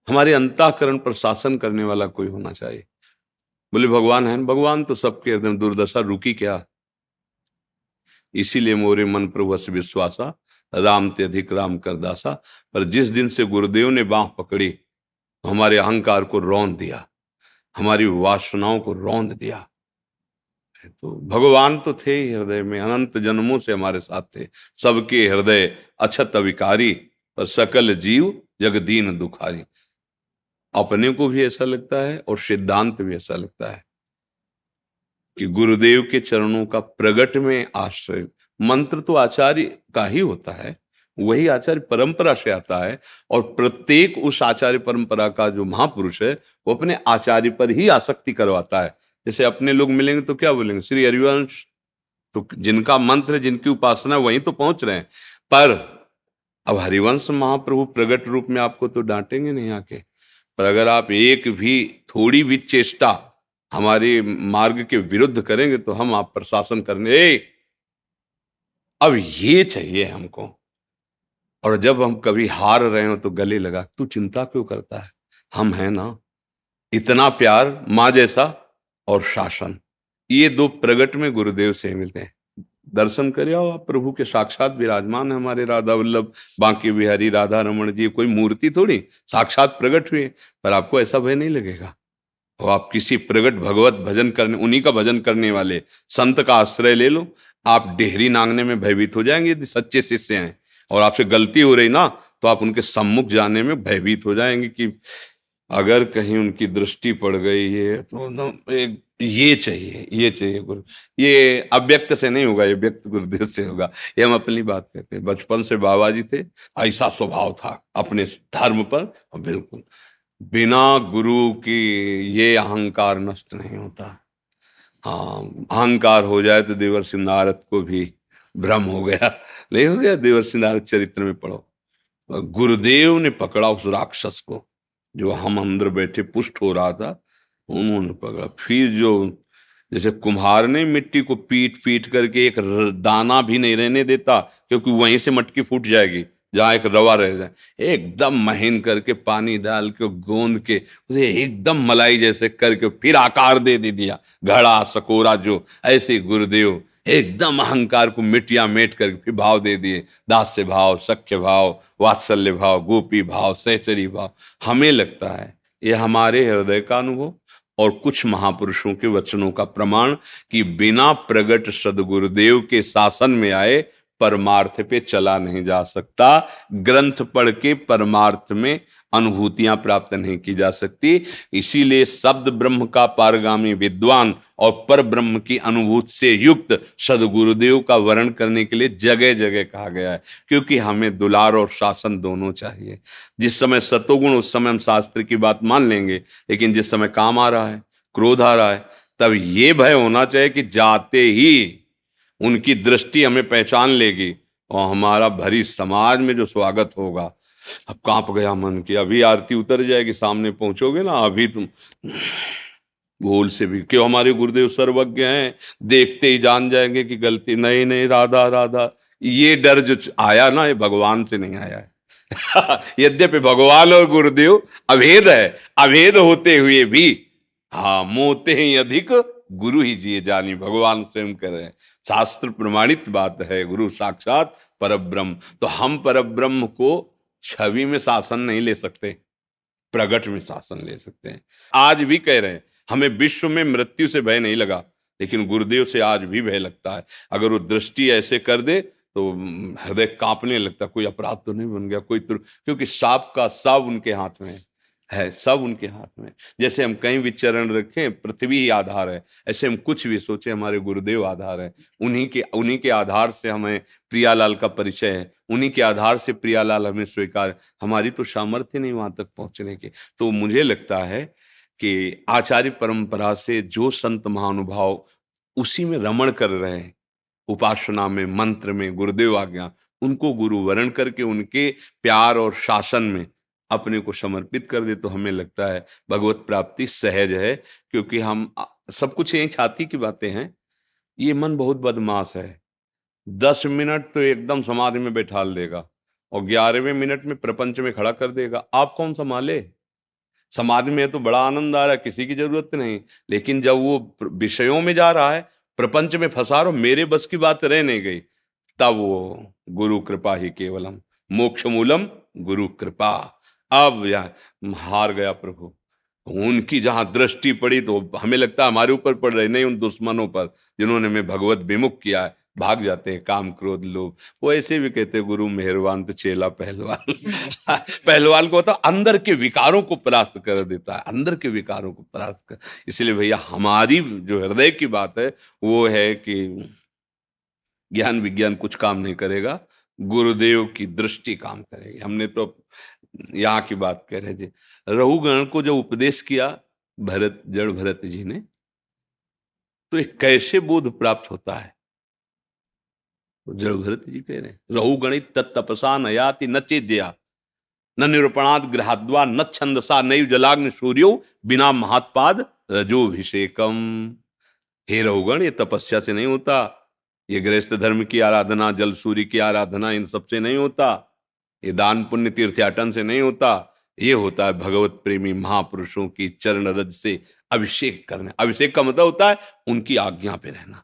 हमारे अंतःकरण पर शासन करने वाला कोई होना चाहिए। बोले भगवान है, भगवान तो सबके हृदय, दुर्दशा रुकी क्या? इसीलिए मोरे मन प्रभु अस विश्वासा, राम ते अधिक राम कर दासा। पर जिस दिन से गुरुदेव ने बांह पकड़ी तो हमारे अहंकार को रौंद दिया, हमारी वासनाओं को रौंद दिया। तो भगवान तो थे ही हृदय में, अनंत जन्मों से हमारे साथ थे, सबके हृदय अछत अविकारी, पर सकल जीव जगदीन दुखारी। अपने को भी ऐसा लगता है और सिद्धांत भी ऐसा लगता है कि गुरुदेव के चरणों का प्रगट में आश्रय। मंत्र तो आचार्य का ही होता है, वही आचार्य परंपरा से आता है, और प्रत्येक उस आचार्य परंपरा का जो महापुरुष है वो अपने आचार्य पर ही आसक्ति करवाता है। जैसे अपने लोग मिलेंगे तो क्या बोलेंगे? श्री हरिवंश, तो जिनका मंत्र जिनकी उपासना वहीं तो पहुंच रहे हैं। पर अब हरिवंश महाप्रभु प्रगट रूप में आपको तो डांटेंगे नहीं आके, पर अगर आप एक भी थोड़ी भी चेष्टा हमारे मार्ग के विरुद्ध करेंगे तो हम आप पर शासन करने। अब ये चाहिए हमको। और जब हम कभी हार रहे हो तो गले लगा, तू चिंता क्यों करता है, हम हैं ना, इतना प्यार माँ जैसा और शासन, ये दो प्रगट में गुरुदेव से मिलते हैं। दर्शन करे आओ आप, प्रभु के साक्षात विराजमान है हमारे राधा वल्लभ, बांके बिहारी राधा रमन जी, कोई मूर्ति थोड़ी, साक्षात प्रगट हुए। पर आपको ऐसा भय नहीं लगेगा। और आप किसी प्रगट भगवत भजन करने, उन्हीं का भजन करने वाले संत का आश्रय ले लो, आप डेहरी नांगने में भयभीत हो जाएंगे यदि सच्चे शिष्य हैं। और आपसे गलती हो रही ना, तो आप उनके सम्मुख जाने में भयभीत हो जाएंगे कि अगर कहीं उनकी दृष्टि पड़ गई है तो एकदम एक ये चाहिए, ये चाहिए गुरु। ये अव्यक्त से नहीं होगा, ये व्यक्त गुरुदेव से होगा। ये हम अपनी बात कहते हैं, बचपन से बाबा जी थे, ऐसा स्वभाव था अपने धर्म पर। और बिल्कुल बिना गुरु की ये अहंकार नष्ट नहीं होता। हाँ, अहंकार हो जाए तो देवर्षि नारद को भी भ्रम हो गया, नहीं हो गया? देवर्षि नारद चरित्र में पढ़ो, गुरुदेव ने पकड़ा उस राक्षस को जो हम अंदर बैठे पुष्ट हो रहा था, उन्होंने पकड़ा। फिर जो जैसे कुम्हार ने मिट्टी को पीट पीट करके एक दाना भी नहीं रहने देता, क्योंकि वहीं से मटकी फूट जाएगी जहां एक रवा रह जाए, एकदम महीन करके पानी डाल के गोंद के उसे एकदम मलाई जैसे करके फिर आकार दे दिया, घड़ा सकोरा जो। ऐसे गुरुदेव एकदम अहंकार को मिटिया मेट करके फिर भाव दे दिए, दास्य भाव, सख्य भाव, वात्सल्य भाव, गोपी भाव, सहचरी भाव। हमें लगता है ये हमारे हृदय का अनुभव और कुछ महापुरुषों के वचनों का प्रमाण कि बिना प्रगट सदगुरुदेव के शासन में आए परमार्थ पे चला नहीं जा सकता। ग्रंथ पढ़ के परमार्थ में अनुभूतियां प्राप्त नहीं की जा सकती। इसीलिए शब्द ब्रह्म का पारगामी विद्वान और पर ब्रह्म की अनुभूति से युक्त सदगुरुदेव का वर्ण करने के लिए जगह जगह कहा गया है, क्योंकि हमें दुलार और शासन दोनों चाहिए। जिस समय सतोगुण, उस समय हम शास्त्र की बात मान लेंगे, लेकिन जिस समय काम आ रहा है, क्रोध आ रहा है, तब ये भय होना चाहिए कि जाते ही उनकी दृष्टि हमें पहचान लेगी और हमारा भरी समाज में जो स्वागत होगा। अब कांप गया मन की, अभी आरती उतर जाएगी, सामने पहुंचोगे ना, अभी तुम भूल से भी, क्यों हमारे गुरुदेव सर्वज्ञ हैं, देखते ही जान जाएंगे कि गलती नहीं, नहीं राधा राधा। ये डर जो आया ना, ये भगवान से नहीं आया है। यद्यपि भगवान और गुरुदेव अभेद है, अभेद होते हुए भी हाँ मोते ही अधिक गुरु ही जिए जानी, भगवान स्वयं कह रहे हैं। शास्त्र प्रमाणित बात है, गुरु साक्षात परब्रह्म। तो हम परब्रह्म को छवि में शासन नहीं ले सकते, प्रगट में शासन ले सकते हैं। आज भी कह रहे हैं हमें विश्व में मृत्यु से भय नहीं लगा, लेकिन गुरुदेव से आज भी भय लगता है। अगर वो दृष्टि ऐसे कर दे तो हृदय कांपने लगता, कोई अपराध तो नहीं बन गया, कोई तो, क्योंकि सांप का सब उनके हाथ में है, सब उनके हाथ में। जैसे हम कहीं भी चरण रखें, पृथ्वी ही आधार है, ऐसे हम कुछ भी सोचे, हमारे गुरुदेव आधार है। उन्हीं के आधार से हमें प्रियालाल का परिचय है, उन्हीं के आधार से प्रियालाल हमें स्वीकार। हमारी तो सामर्थ्य नहीं वहां तक पहुंचने की। तो मुझे लगता है कि आचार्य परंपरा से जो संत महानुभाव उसी में रमण कर रहे हैं, उपासना में, मंत्र में, गुरुदेव आज्ञा, उनको गुरु वरण करके उनके प्यार और शासन में अपने को समर्पित कर दे, तो हमें लगता है भगवत प्राप्ति सहज है। क्योंकि हम सब कुछ यही छाती की बातें हैं। ये मन बहुत बदमाश है, 10 मिनट तो एकदम समाधि में बैठाल देगा और 11वें मिनट में प्रपंच में खड़ा कर देगा। आप कौन संभाले? समाधि में तो बड़ा आनंद आ रहा है, किसी की जरूरत नहीं, लेकिन जब वो विषयों में जा रहा है, प्रपंच में फंसा रहा, मेरे बस की बात रह नहीं गई, तब वो गुरु कृपा ही केवलम, मोक्ष मूलम गुरु कृपा। अब यह हार गया प्रभु। उनकी जहां दृष्टि पड़ी तो हमें लगता है हमारे ऊपर पड़ रही, नहीं उन दुश्मनों पर जिन्होंने हमें भगवत विमुख किया है। भाग जाते हैं काम क्रोध लोभ। वो ऐसे भी कहते हैं गुरु मेहरबान तो चेला पहलवान। पहलवान को होता अंदर के विकारों को परास्त कर देता है, अंदर के विकारों को परास्त कर। इसलिए भैया हमारी जो हृदय की बात है वो है कि ज्ञान विज्ञान कुछ काम नहीं करेगा, गुरुदेव की दृष्टि काम करेगी। हमने तो यहाँ की बात कह रहे जी, रघुगण को जो उपदेश किया भरत, जड़ भरत जी ने, तो एक कैसे बोध प्राप्त होता है? तो जड़ भरत जी कह रहे हैं रघुगणित तत्तपसा न याति न चेद्या न निरूपणाद गृहाद्वा न छंदसा नैव जलाग्नि सूर्यो बिना महात्पाद रजोभिषेकम। हे रघुगण, ये तपस्या से नहीं होता, ये गृहस्थ धर्म की आराधना, जल सूर्य की आराधना, इन सब से नहीं होता, ये दान पुण्य तीर्थयाटन से नहीं होता, ये होता है भगवत प्रेमी महापुरुषों की चरण रज से अभिषेक करना। अभिषेक का मतलब होता है उनकी आज्ञा पे रहना।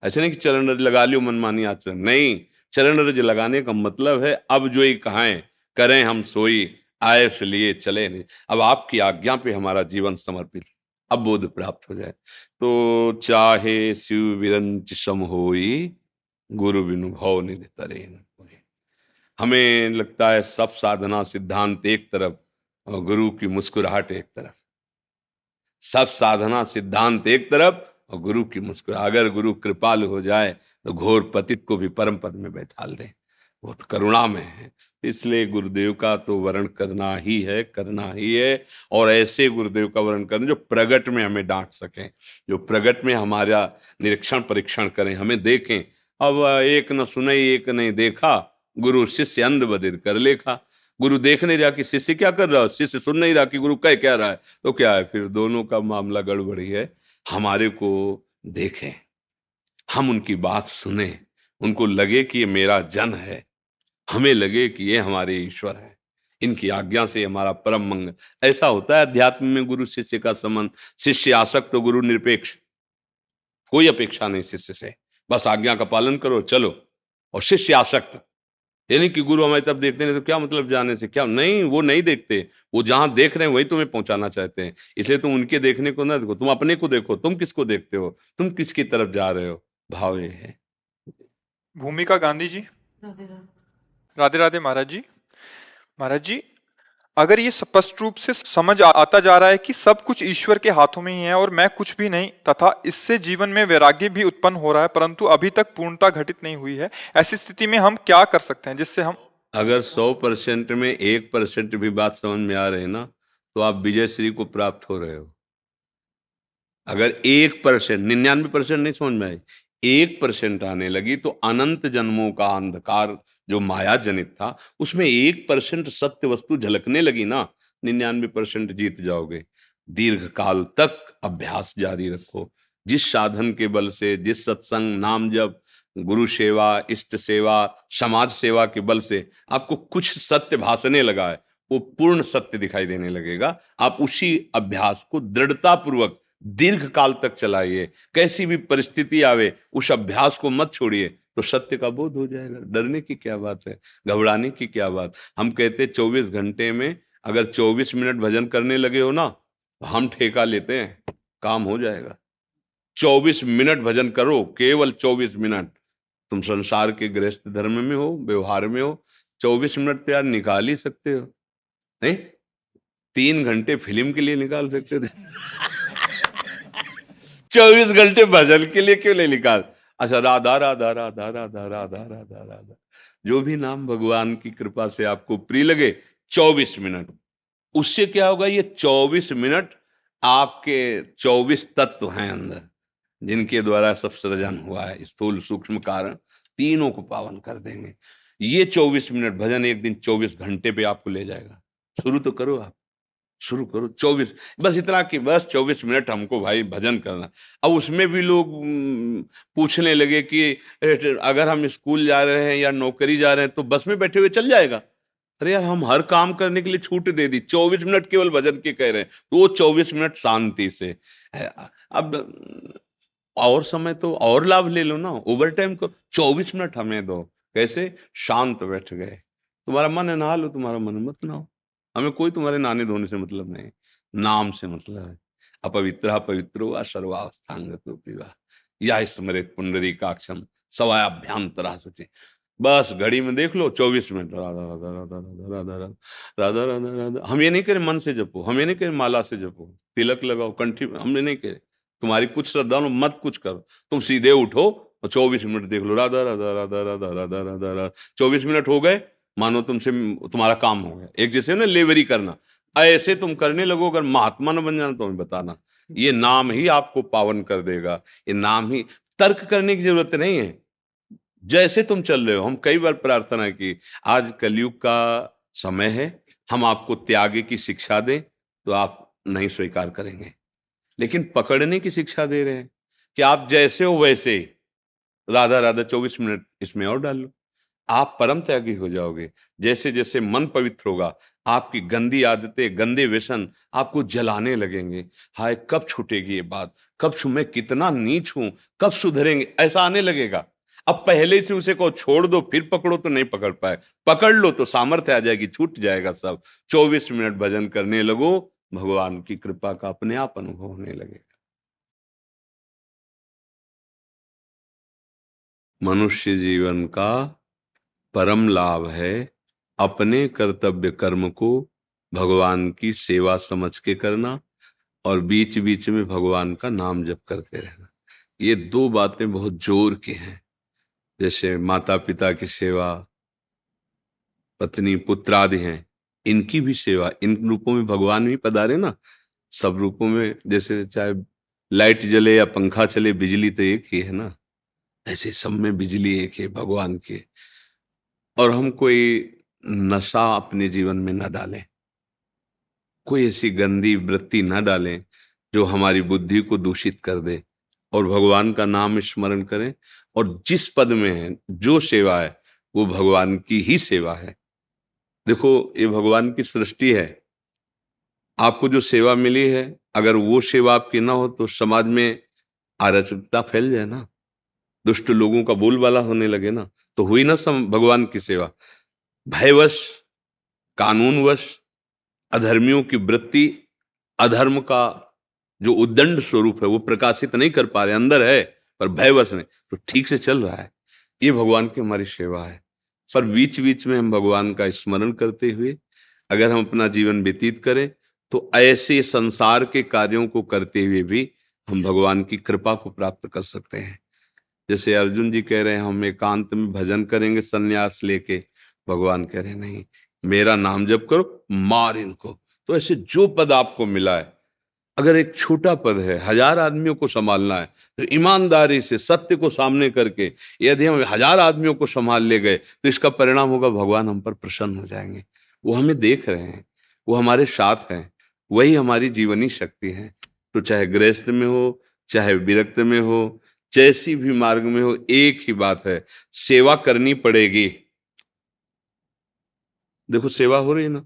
ऐसे नहीं कि चरण रज लगा लियो मनमानी आचरण, नहीं। चरण रज लगाने का मतलब है अब जो ये कहें करें हम सोई, आए लिए चले नहीं। अब आपकी आज्ञा पे हमारा जीवन समर्पित, अब बोध प्राप्त हो जाए। तो चाहे शिव विरंच सम होई, गुरु बिनु भव निधि तरे न कोई। हमें लगता है सब साधना सिद्धांत एक तरफ और गुरु की मुस्कुराहट एक तरफ। सब साधना सिद्धांत एक तरफ और गुरु की मुस्कुराहट। अगर गुरु कृपालु हो जाए तो घोर पतित को भी परम पद में बैठाल दे, वो तो करुणा में है। इसलिए गुरुदेव का तो वर्ण करना ही है, करना ही है। और ऐसे गुरुदेव का वर्ण करना जो प्रगट में हमें डांट सकें, जो प्रगट में हमारा निरीक्षण परीक्षण करें, हमें देखें। अब एक न सुनई एक नहीं देखा, गुरु शिष्य अंध बधिर कर लेखा। गुरु देख नहीं रहा कि शिष्य क्या कर रहा है, शिष्य सुन नहीं रहा कि गुरु कह क्या रहा है, तो क्या है फिर दोनों का मामला गड़बड़ी है। हमारे को देखें, हम उनकी बात सुने, उनको लगे कि ये मेरा जन है, हमें लगे कि ये हमारे ईश्वर है, इनकी आज्ञा से हमारा परम मंगल। ऐसा होता है अध्यात्म में गुरु शिष्य का संबंध। शिष्य आसक्त तो गुरु निरपेक्ष, कोई अपेक्षा नहीं शिष्य से, बस आज्ञा का पालन करो चलो। और शिष्य आसक्त यानी कि गुरु हमारी तरफ देखते नहीं तो क्या मतलब जाने से, क्या नहीं, वो नहीं देखते। वो जहां देख रहे हैं वही तुम्हें पहुंचाना चाहते हैं। इसलिए तुम उनके देखने को ना देखो, तुम अपने को देखो। तुम किसको देखते हो, तुम किसकी तरफ जा रहे हो, भाव ये है। भूमिका गांधी जी। राधे राधे महाराज जी। महाराज जी, अगर ये स्पष्ट रूप से समझ आता जा रहा है कि सब कुछ ईश्वर के हाथों में ही है और मैं कुछ भी नहीं, तथा इससे जीवन में वैराग्य भी उत्पन्न हो रहा है परंतु अभी तक पूर्णता घटित नहीं हुई है, ऐसी स्थिति में हम क्या कर सकते हैं जिससे हम। अगर 100% में 1% भी बात समझ में आ रहे ना, तो आप विजय श्री को प्राप्त हो रहे हो। अगर 1%, 99% नहीं समझ में आई, 1% आने लगी तो अनंत जन्मों का अंधकार जो माया जनित था उसमें 1% सत्य वस्तु झलकने लगी ना, 99% जीत जाओगे। दीर्घ काल तक अभ्यास जारी रखो। जिस साधन के बल से, जिस सत्संग, नाम जप, गुरु सेवा, इष्ट सेवा, समाज सेवा के बल से आपको कुछ सत्य भासने लगा है, वो पूर्ण सत्य दिखाई देने लगेगा। आप उसी अभ्यास को दृढ़ता पूर्वक दीर्घ काल तक चलाइए। कैसी भी परिस्थिति आवे उस अभ्यास को मत छोड़िए, तो सत्य का बोध हो जाएगा। डरने की क्या बात है, घबराने की क्या बात। हम कहते 24 घंटे में अगर 24 मिनट भजन करने लगे हो ना, तो हम ठेका लेते हैं, काम हो जाएगा। 24 मिनट भजन करो, केवल 24 मिनट। तुम संसार के गृहस्थ धर्म में हो, व्यवहार में हो, 24 मिनट तो यार निकाल ही सकते हो, नहीं? 3 घंटे फिल्म के लिए निकाल सकते थे। 24 घंटे भजन के लिए क्यों नहीं निकाल। अच्छा, राधा राधा राधा राधा राधा राधा राधा, जो भी नाम भगवान की कृपा से आपको प्रिय लगे, 24 मिनट। उससे क्या होगा, ये 24 मिनट आपके 24 तत्व हैं अंदर, जिनके द्वारा सब सृजन हुआ है, स्थूल सूक्ष्म कारण, तीनों को पावन कर देंगे। ये 24 मिनट भजन एक दिन 24 घंटे पे आपको ले जाएगा। शुरू तो करो, आप शुरू करो 24, बस इतना कि बस 24 मिनट हमको भाई भजन करना। अब उसमें भी लोग पूछने लगे कि अगर हम स्कूल जा रहे हैं या नौकरी जा रहे हैं तो बस में बैठे हुए चल जाएगा। अरे यार, हम हर काम करने के लिए छूट दे दी, 24 मिनट केवल भजन के कह रहे हैं, तो वो 24 मिनट शांति से है। अब और समय तो और लाभ ले लो ना, ओवर टाइम को 24 मिनट हमें दो। कैसे? शांत बैठ गए, तुम्हारा मन है नहा लो, तुम्हारा मन मत नहाओ, हमें कोई तुम्हारे नहाने धोने से मतलब नहीं, नाम से मतलब है। अपवित्र पवित्रो वा सर्वावस्थांगतो पिवा, या स्मृत पुंडरीकाक्षम सवायाभ्यांतरा शुचि। बस घड़ी में देख लो 24 मिनट, राधा राधा राधा राधा राधा राधा राधा राधा राधा। हम ये नहीं करें मन से जपो, हम ये नहीं करें माला से जपो, तिलक लगाओ कंठी में, हमने नहीं करे। तुम्हारी कुछ श्रद्धा हो मत कुछ करो, तुम सीधे उठो और 24 मिनट देख लो, राधा राधा राधा राधा राधा राधा राधा। 24 मिनट हो गए, मानो तुमसे तुम्हारा काम हो गया। एक जैसे ना लेवरी करना, ऐसे तुम करने लगो। अगर महात्मा न बन जाना तो हमें बताना, ये नाम ही आपको पावन कर देगा। ये नाम ही, तर्क करने की जरूरत नहीं है, जैसे तुम चल रहे हो। हम कई बार प्रार्थना की, आज कलयुग का समय है, हम आपको त्याग की शिक्षा दें तो आप नहीं स्वीकार करेंगे, लेकिन पकड़ने की शिक्षा दे रहे हैं कि आप जैसे हो वैसे। राधा राधा 24 मिनट इसमें और डाल लो। आप परम त्यागी हो जाओगे। जैसे जैसे मन पवित्र होगा, आपकी गंदी आदतें, गंदे व्यसन आपको जलाने लगेंगे। हाय कब छूटेगी ये बात, कब मैं कितना नीच हूं, कब सुधरेंगे, ऐसा आने लगेगा। अब पहले से उसे को छोड़ दो, फिर पकड़ो तो नहीं पकड़ पाए, पकड़ लो तो सामर्थ्य आ जाएगी, छूट जाएगा सब। 24 मिनट भजन करने लगो, भगवान की कृपा का अपने आप अनुभव होने लगेगा। मनुष्य जीवन का परम लाभ है अपने कर्तव्य कर्म को भगवान की सेवा समझ के करना, और बीच बीच में भगवान का नाम जप करते रहना। ये दो बातें बहुत जोर की हैं। जैसे माता पिता की सेवा, पत्नी पुत्र आदि हैं, इनकी भी सेवा, इन रूपों में भगवान भी पधारे ना। सब रूपों में, जैसे चाहे लाइट जले या पंखा चले, बिजली तो एक ही है ना, ऐसे सब में बिजली एक है भगवान की। और हम कोई नशा अपने जीवन में न डालें, कोई ऐसी गंदी वृत्ति न डालें जो हमारी बुद्धि को दूषित कर दे, और भगवान का नाम स्मरण करें। और जिस पद में है, जो सेवा है, वो भगवान की ही सेवा है। देखो, ये भगवान की सृष्टि है। आपको जो सेवा मिली है, अगर वो सेवा आपकी ना हो तो समाज में अराजकता फैल जाए ना, दुष्ट लोगों का बोलबाला होने लगे ना, तो हुई ना भगवान की सेवा। भयवश, कानूनवश अधर्मियों की वृत्ति, अधर्म का जो उद्दंड स्वरूप है वो प्रकाशित नहीं कर पा रहे, अंदर है पर भयवश नहीं, तो ठीक से चल रहा है। ये भगवान की हमारी सेवा है। पर बीच बीच में हम भगवान का स्मरण करते हुए अगर हम अपना जीवन व्यतीत करें, तो ऐसे संसार के कार्यों को करते हुए भी हम भगवान की कृपा को प्राप्त कर सकते हैं। जैसे अर्जुन जी कह रहे हैं हम एकांत में भजन करेंगे सन्यास लेके, भगवान कह रहे हैं नहीं, मेरा नाम जप करो, मार इनको। तो ऐसे जो पद आपको मिला है, अगर एक छोटा पद है, 1000 आदमियों को संभालना है, तो ईमानदारी से सत्य को सामने करके यदि हम 1000 आदमियों को संभाल ले गए, तो इसका परिणाम होगा भगवान हम पर प्रसन्न हो जाएंगे। वो हमें देख रहे हैं, वो हमारे साथ हैं, वही हमारी जीवनी शक्ति है। तो चाहे गृहस्थ में हो, चाहे विरक्त में हो, जैसी भी मार्ग में हो, एक ही बात है, सेवा करनी पड़ेगी। देखो सेवा हो रही है ना,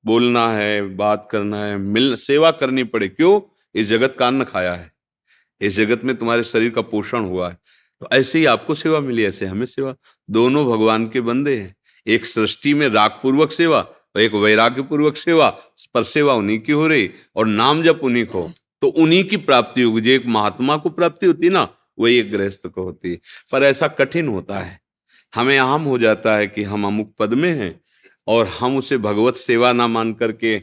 बोलना है, बात करना है, मिल सेवा करनी पड़े। क्यों? इस जगत का अन्न खाया है, इस जगत में तुम्हारे शरीर का पोषण हुआ है, तो ऐसे ही आपको सेवा मिली, ऐसे हमें सेवा। दोनों भगवान के बंदे हैं। एक सृष्टि में राग पूर्वक सेवा और एक वैराग्य पूर्वक सेवा, पर सेवा उन्हीं की हो रही और नाम जप उन्हीं को, तो उन्हीं की प्राप्ति होगी। जो एक महात्मा को प्राप्ति होती है ना, वही एक गृहस्थ को होती है। पर ऐसा कठिन होता है, हमें आम हो जाता है कि हम अमुक पद में हैं और हम उसे भगवत सेवा ना मान करके,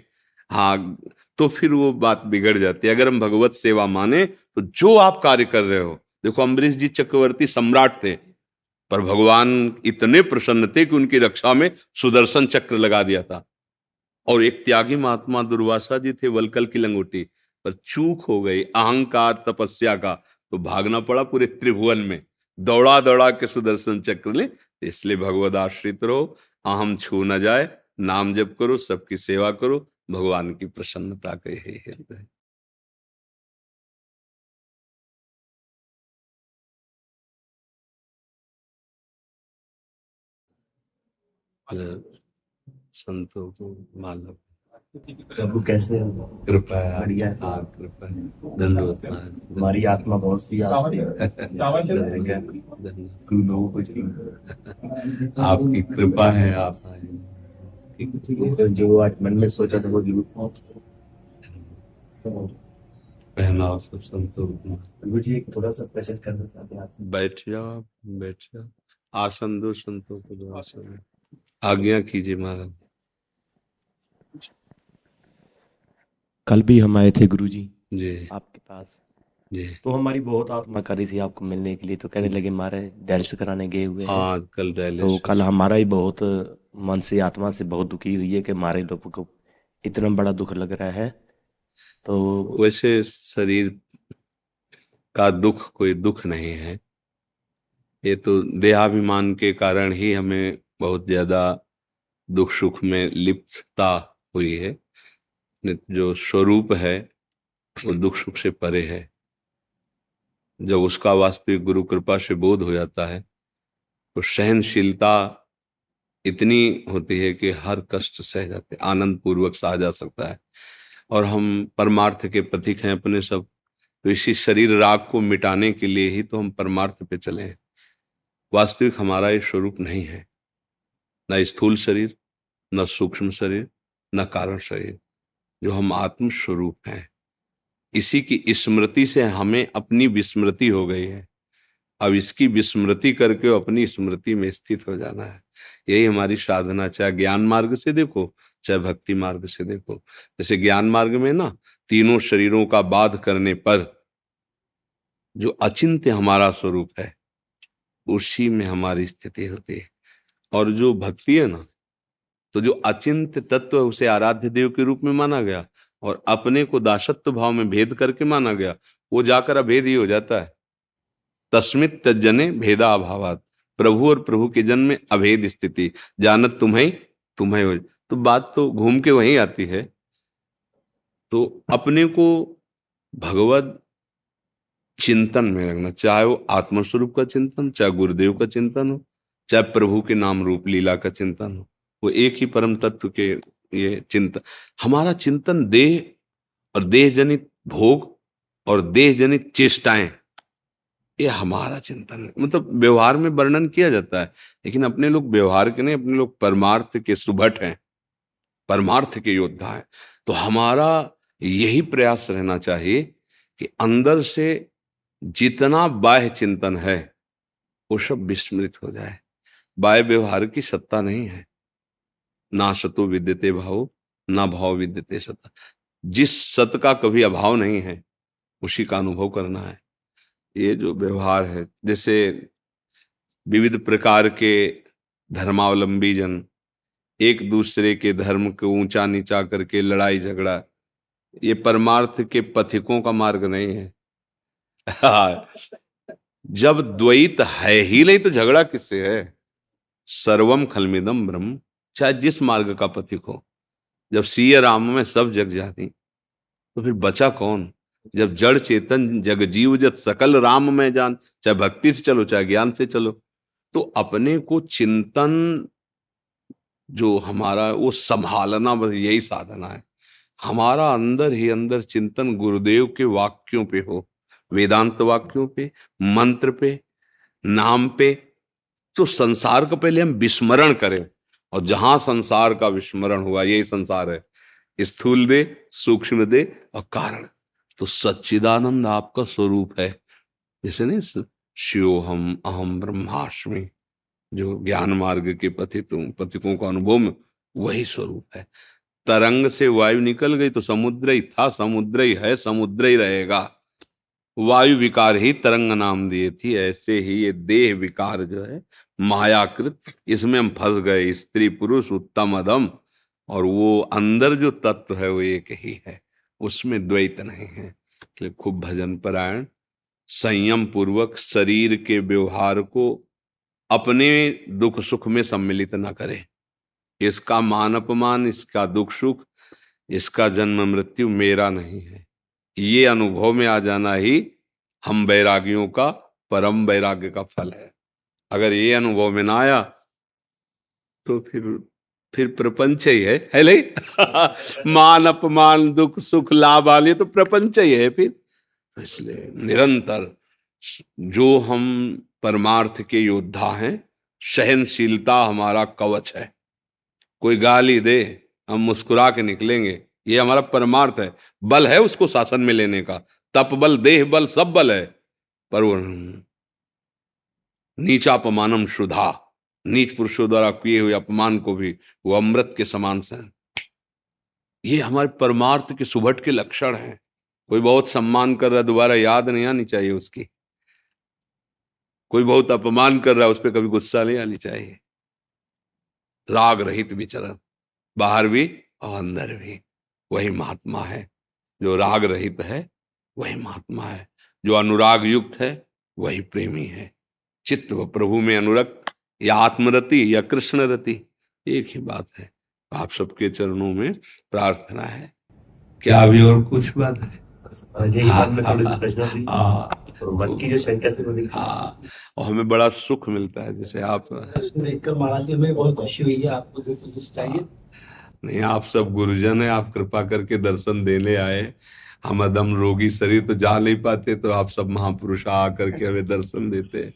हाँ, तो फिर वो बात बिगड़ जाती है। अगर हम भगवत सेवा माने तो जो आप कार्य कर रहे हो, देखो अम्बरीश जी चक्रवर्ती सम्राट थे, पर भगवान इतने प्रसन्न थे कि उनकी रक्षा में सुदर्शन चक्र लगा दिया था। और एक त्यागी महात्मा दुर्वासा जी थे, वलकल की लंगोटी, पर चूक हो गई अहंकार तपस्या का, तो भागना पड़ा पूरे त्रिभुवन में, दौड़ा दौड़ा के सुदर्शन चक्र ले। इसलिए भगवद आश्रित रहो, अहम छू न जाए, नाम जप करो, सबकी सेवा करो, भगवान की प्रसन्नता के हे हृदय। संतों को मालव प्रभु कैसे हैं? कृपा है, बढ़िया है। हाँ कृपा है, धन्यवाद महाराज। हमारी आत्मा बहुत सी धन्यवाद। गुरु लोगों को चाहिए। आपकी कृपा है, आप आए। तो जो आज मन में सोचा था वो जरूर। पहनाओ सब संतों को। गुरु जी एक थोड़ा सा क्वेश्चन करना चाहते हैं आपसे। बैठ जाओ आप, बैठ जाओ, आसन दो संतों को, दो आसन। आज्ञा कीजिए महाराज। कल भी हम आए थे गुरु जी जी आपके पास, जी। तो हमारी बहुत आत्मा कर रही थी आपको मिलने के लिए, तो कहने लगे हमारे डायलिसिस कराने गए हुए हैं। हाँ कल तो डायलिसिस। कल हमारा ही बहुत मन से आत्मा से बहुत दुखी हुई है कि हमारे लोगों को इतना बड़ा दुख लग रहा है। तो वैसे शरीर का दुख कोई दुख नहीं है, ये तो देहाभिमान के कारण ही हमें बहुत ज्यादा दुख सुख में लिप्तता हुई है। जो स्वरूप है वो दुख सुख से परे है। जब उसका वास्तविक गुरु कृपा से बोध हो जाता है, तो सहनशीलता इतनी होती है कि हर कष्ट सह जाते, आनंद पूर्वक सहा जा सकता है। और हम परमार्थ के पथिक हैं अपने सब, तो इसी शरीर राग को मिटाने के लिए ही तो हम परमार्थ पे चले हैं। वास्तविक हमारा ये स्वरूप नहीं है, न स्थूल शरीर, न सूक्ष्म शरीर, न कारण शरीर। जो हम आत्म स्वरूप हैं, इसी की स्मृति से हमें अपनी विस्मृति हो गई है। अब इसकी विस्मृति करके अपनी स्मृति में स्थित हो जाना है। यही हमारी साधना, चाहे ज्ञान मार्ग से देखो, चाहे भक्ति मार्ग से देखो। जैसे ज्ञान मार्ग में ना, तीनों शरीरों का बाध करने पर जो अचिंत्य हमारा स्वरूप है, उसी में हमारी स्थिति होती है। और जो भक्ति है ना, तो जो अचिंत्य तत्व है उसे आराध्य देव के रूप में माना गया, और अपने को दासत्व भाव में भेद करके माना गया, वो जाकर अभेद ही हो जाता है। तस्मित तज्जने भेदा अभावात, प्रभु और प्रभु के जन में अभेद स्थिति, जानत तुम्हें हो। तो बात तो घूम के वहीं आती है। तो अपने को भगवत चिंतन में रखना, चाहे वो आत्मस्वरूप का चिंतन, चाहे गुरुदेव का चिंतन हो, चाहे प्रभु के नाम रूप लीला का चिंतन हो, वो एक ही परम तत्व के ये चिंतन। हमारा चिंतन देह और देह जनित भोग और देह जनित चेष्टाएं, ये हमारा चिंतन है। मतलब व्यवहार में वर्णन किया जाता है, लेकिन अपने लोग व्यवहार के नहीं, अपने लोग परमार्थ के सुभट हैं, परमार्थ के योद्धा हैं। तो हमारा यही प्रयास रहना चाहिए कि अंदर से जितना बाह्य चिंतन है वो सब विस्मृत हो जाए। बाह्य व्यवहार की सत्ता नहीं है। ना सतो विद्यते भाव, ना भाव विद्यते सत्ता। जिस सत का कभी अभाव नहीं है, उसी का अनुभव करना है। ये जो व्यवहार है, जैसे विविध प्रकार के धर्मावलंबी जन एक दूसरे के धर्म को ऊंचा नीचा करके लड़ाई झगड़ा, ये परमार्थ के पथिकों का मार्ग नहीं है। जब द्वैत है ही नहीं तो झगड़ा किससे है? सर्वम खलमिदम ब्रह्म, चाहे जिस मार्ग का पथिक हो। जब सीय राम में सब जग जाती, तो फिर बचा कौन? जब जड़ चेतन जग जीव जत सकल राम में जान, चाहे भक्ति से चलो चाहे ज्ञान से चलो। तो अपने को चिंतन जो हमारा वो संभालना, बस यही साधना है। हमारा अंदर ही अंदर चिंतन गुरुदेव के वाक्यों पे हो, वेदांत वाक्यों पे, मंत्र पे, नाम पे। तो संसार का पहले हम विस्मरण करें, और जहां संसार का विस्मरण हुआ, यही संसार है, स्थूल देह, सूक्ष्म देह और कारण। तो सच्चिदानंद आपका स्वरूप है। जैसे नहीं, शिवोहम अहम ब्रह्मास्मि, जो ज्ञान मार्ग के पथिकों का अनुभव में वही स्वरूप है। तरंग से वायु निकल गई तो समुद्र ही था, समुद्र ही है, समुद्र ही रहेगा। वायु विकार ही तरंग नाम दिए थी। ऐसे ही ये देह विकार जो है मायाकृत, इसमें हम फंस गए, स्त्री पुरुष उत्तम अधम। और वो अंदर जो तत्व है वो एक ही है, उसमें द्वैत नहीं है। इसलिए खूब भजन परायण, संयम पूर्वक शरीर के व्यवहार को अपने दुख सुख में सम्मिलित न करें। इसका मान अपमान, इसका दुख सुख, इसका जन्म मृत्यु मेरा नहीं है, ये अनुभव में आ जाना ही हम वैरागियों का परम वैराग्य का फल है। अगर ये अनुभव में ना आया तो फिर प्रपंच ही है नहीं? मान अपमान दुख सुख लाभ आले तो प्रपंच ही है फिर। इसलिए निरंतर जो हम परमार्थ के योद्धा हैं, सहनशीलता हमारा कवच है। कोई गाली दे, हम मुस्कुरा के निकलेंगे, ये हमारा परमार्थ है। बल है उसको शासन में लेने का, तप बल, देह बल, सब बल है। पर वो नीचापमानम शुद्धा, नीच पुरुषों द्वारा किए हुए अपमान को भी वो अमृत के समान से, ये हमारे परमार्थ के सुभट के लक्षण हैं। कोई बहुत सम्मान कर रहा है, दोबारा याद नहीं आनी चाहिए उसकी। कोई बहुत अपमान कर रहा है, उस पर कभी गुस्सा नहीं आनी चाहिए। राग रहित विचरण, बाहर भी और अंदर भी, वही महात्मा है। जो राग रहित है वही महात्मा है। जो अनुराग युक्त है वही प्रेमी है। चित्त व प्रभु में अनुरक्त, या आत्मरति या कृष्ण रति, एक ही बात है। आप सबके चरणों में प्रार्थना है। क्या अभी और कुछ बात है? यही मन में थोड़ी सी प्रश्न थी, हाँ तो मन की जो शंका थी वो निकली। हाँ, और हमें बड़ा सुख मिलता है जैसे आप। देखकर महाराज जी हमें बहुत खुशी हुई है, आपको जो कुछ चाहिए। नहीं, आप सब गुरुजन है, आप कृपा करके दर्शन देने आए। हम अदम रोगी शरीर तो जा नहीं पाते, तो आप सब महापुरुष आ करके हमें दर्शन देते हैं।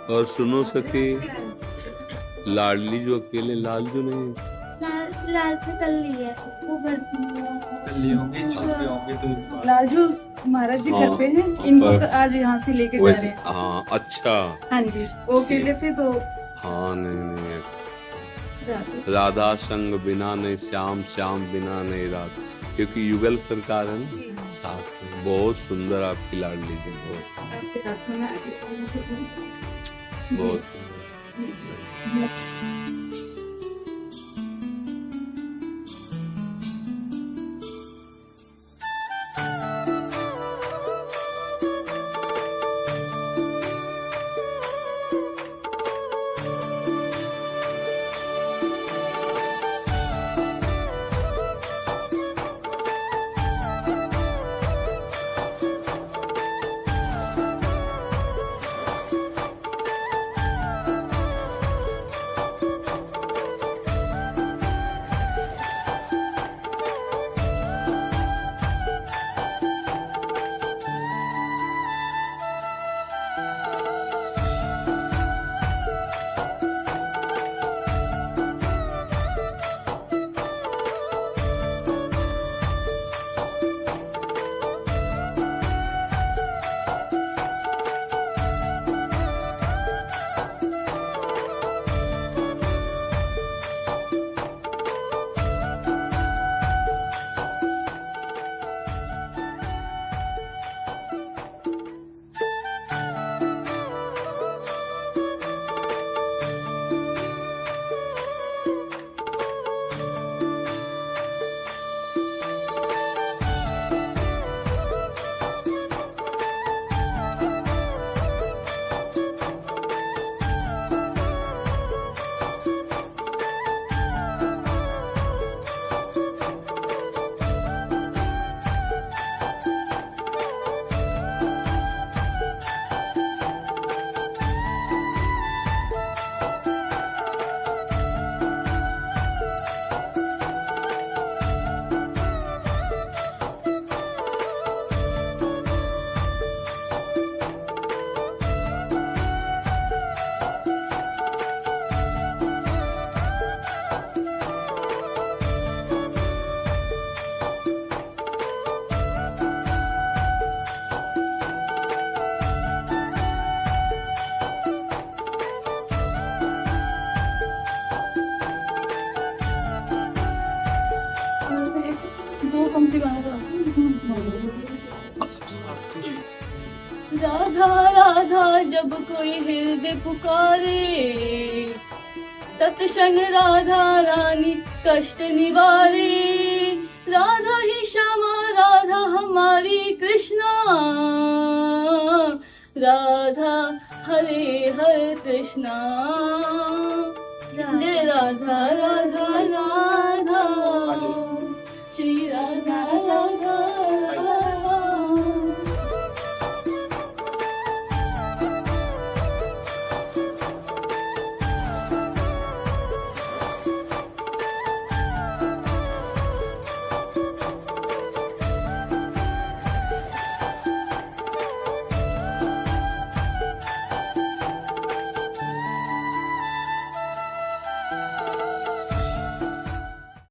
और सुनो सखी, लाडली जो अकेले लालजू नहीं, लाल से कल ली है वो लालजू महाराज जी घर हाँ, पे हैं, इनको पर- आज यहाँ से लेके जा रहे हैं। हाँ अच्छा, हाँ जी, वो अकेले थे तो हाँ नहीं, जाते। राधा संग बिना नहीं श्याम, श्याम बिना नहीं राधा, क्योंकि युगल सरकार है ना जी हाँ। साथ में। बहुत सुंदर आपकी लाडली जी, बहुत आपके साथ में आगे- बहुत जी। सुंदर। जब कोई हृदय पुकारे, तत्क्षण राधा रानी कष्ट निवारे। राधा ही श्यामा राधा हमारी कृष्णा, राधा हरे हरे कृष्णा। जय राधा राधा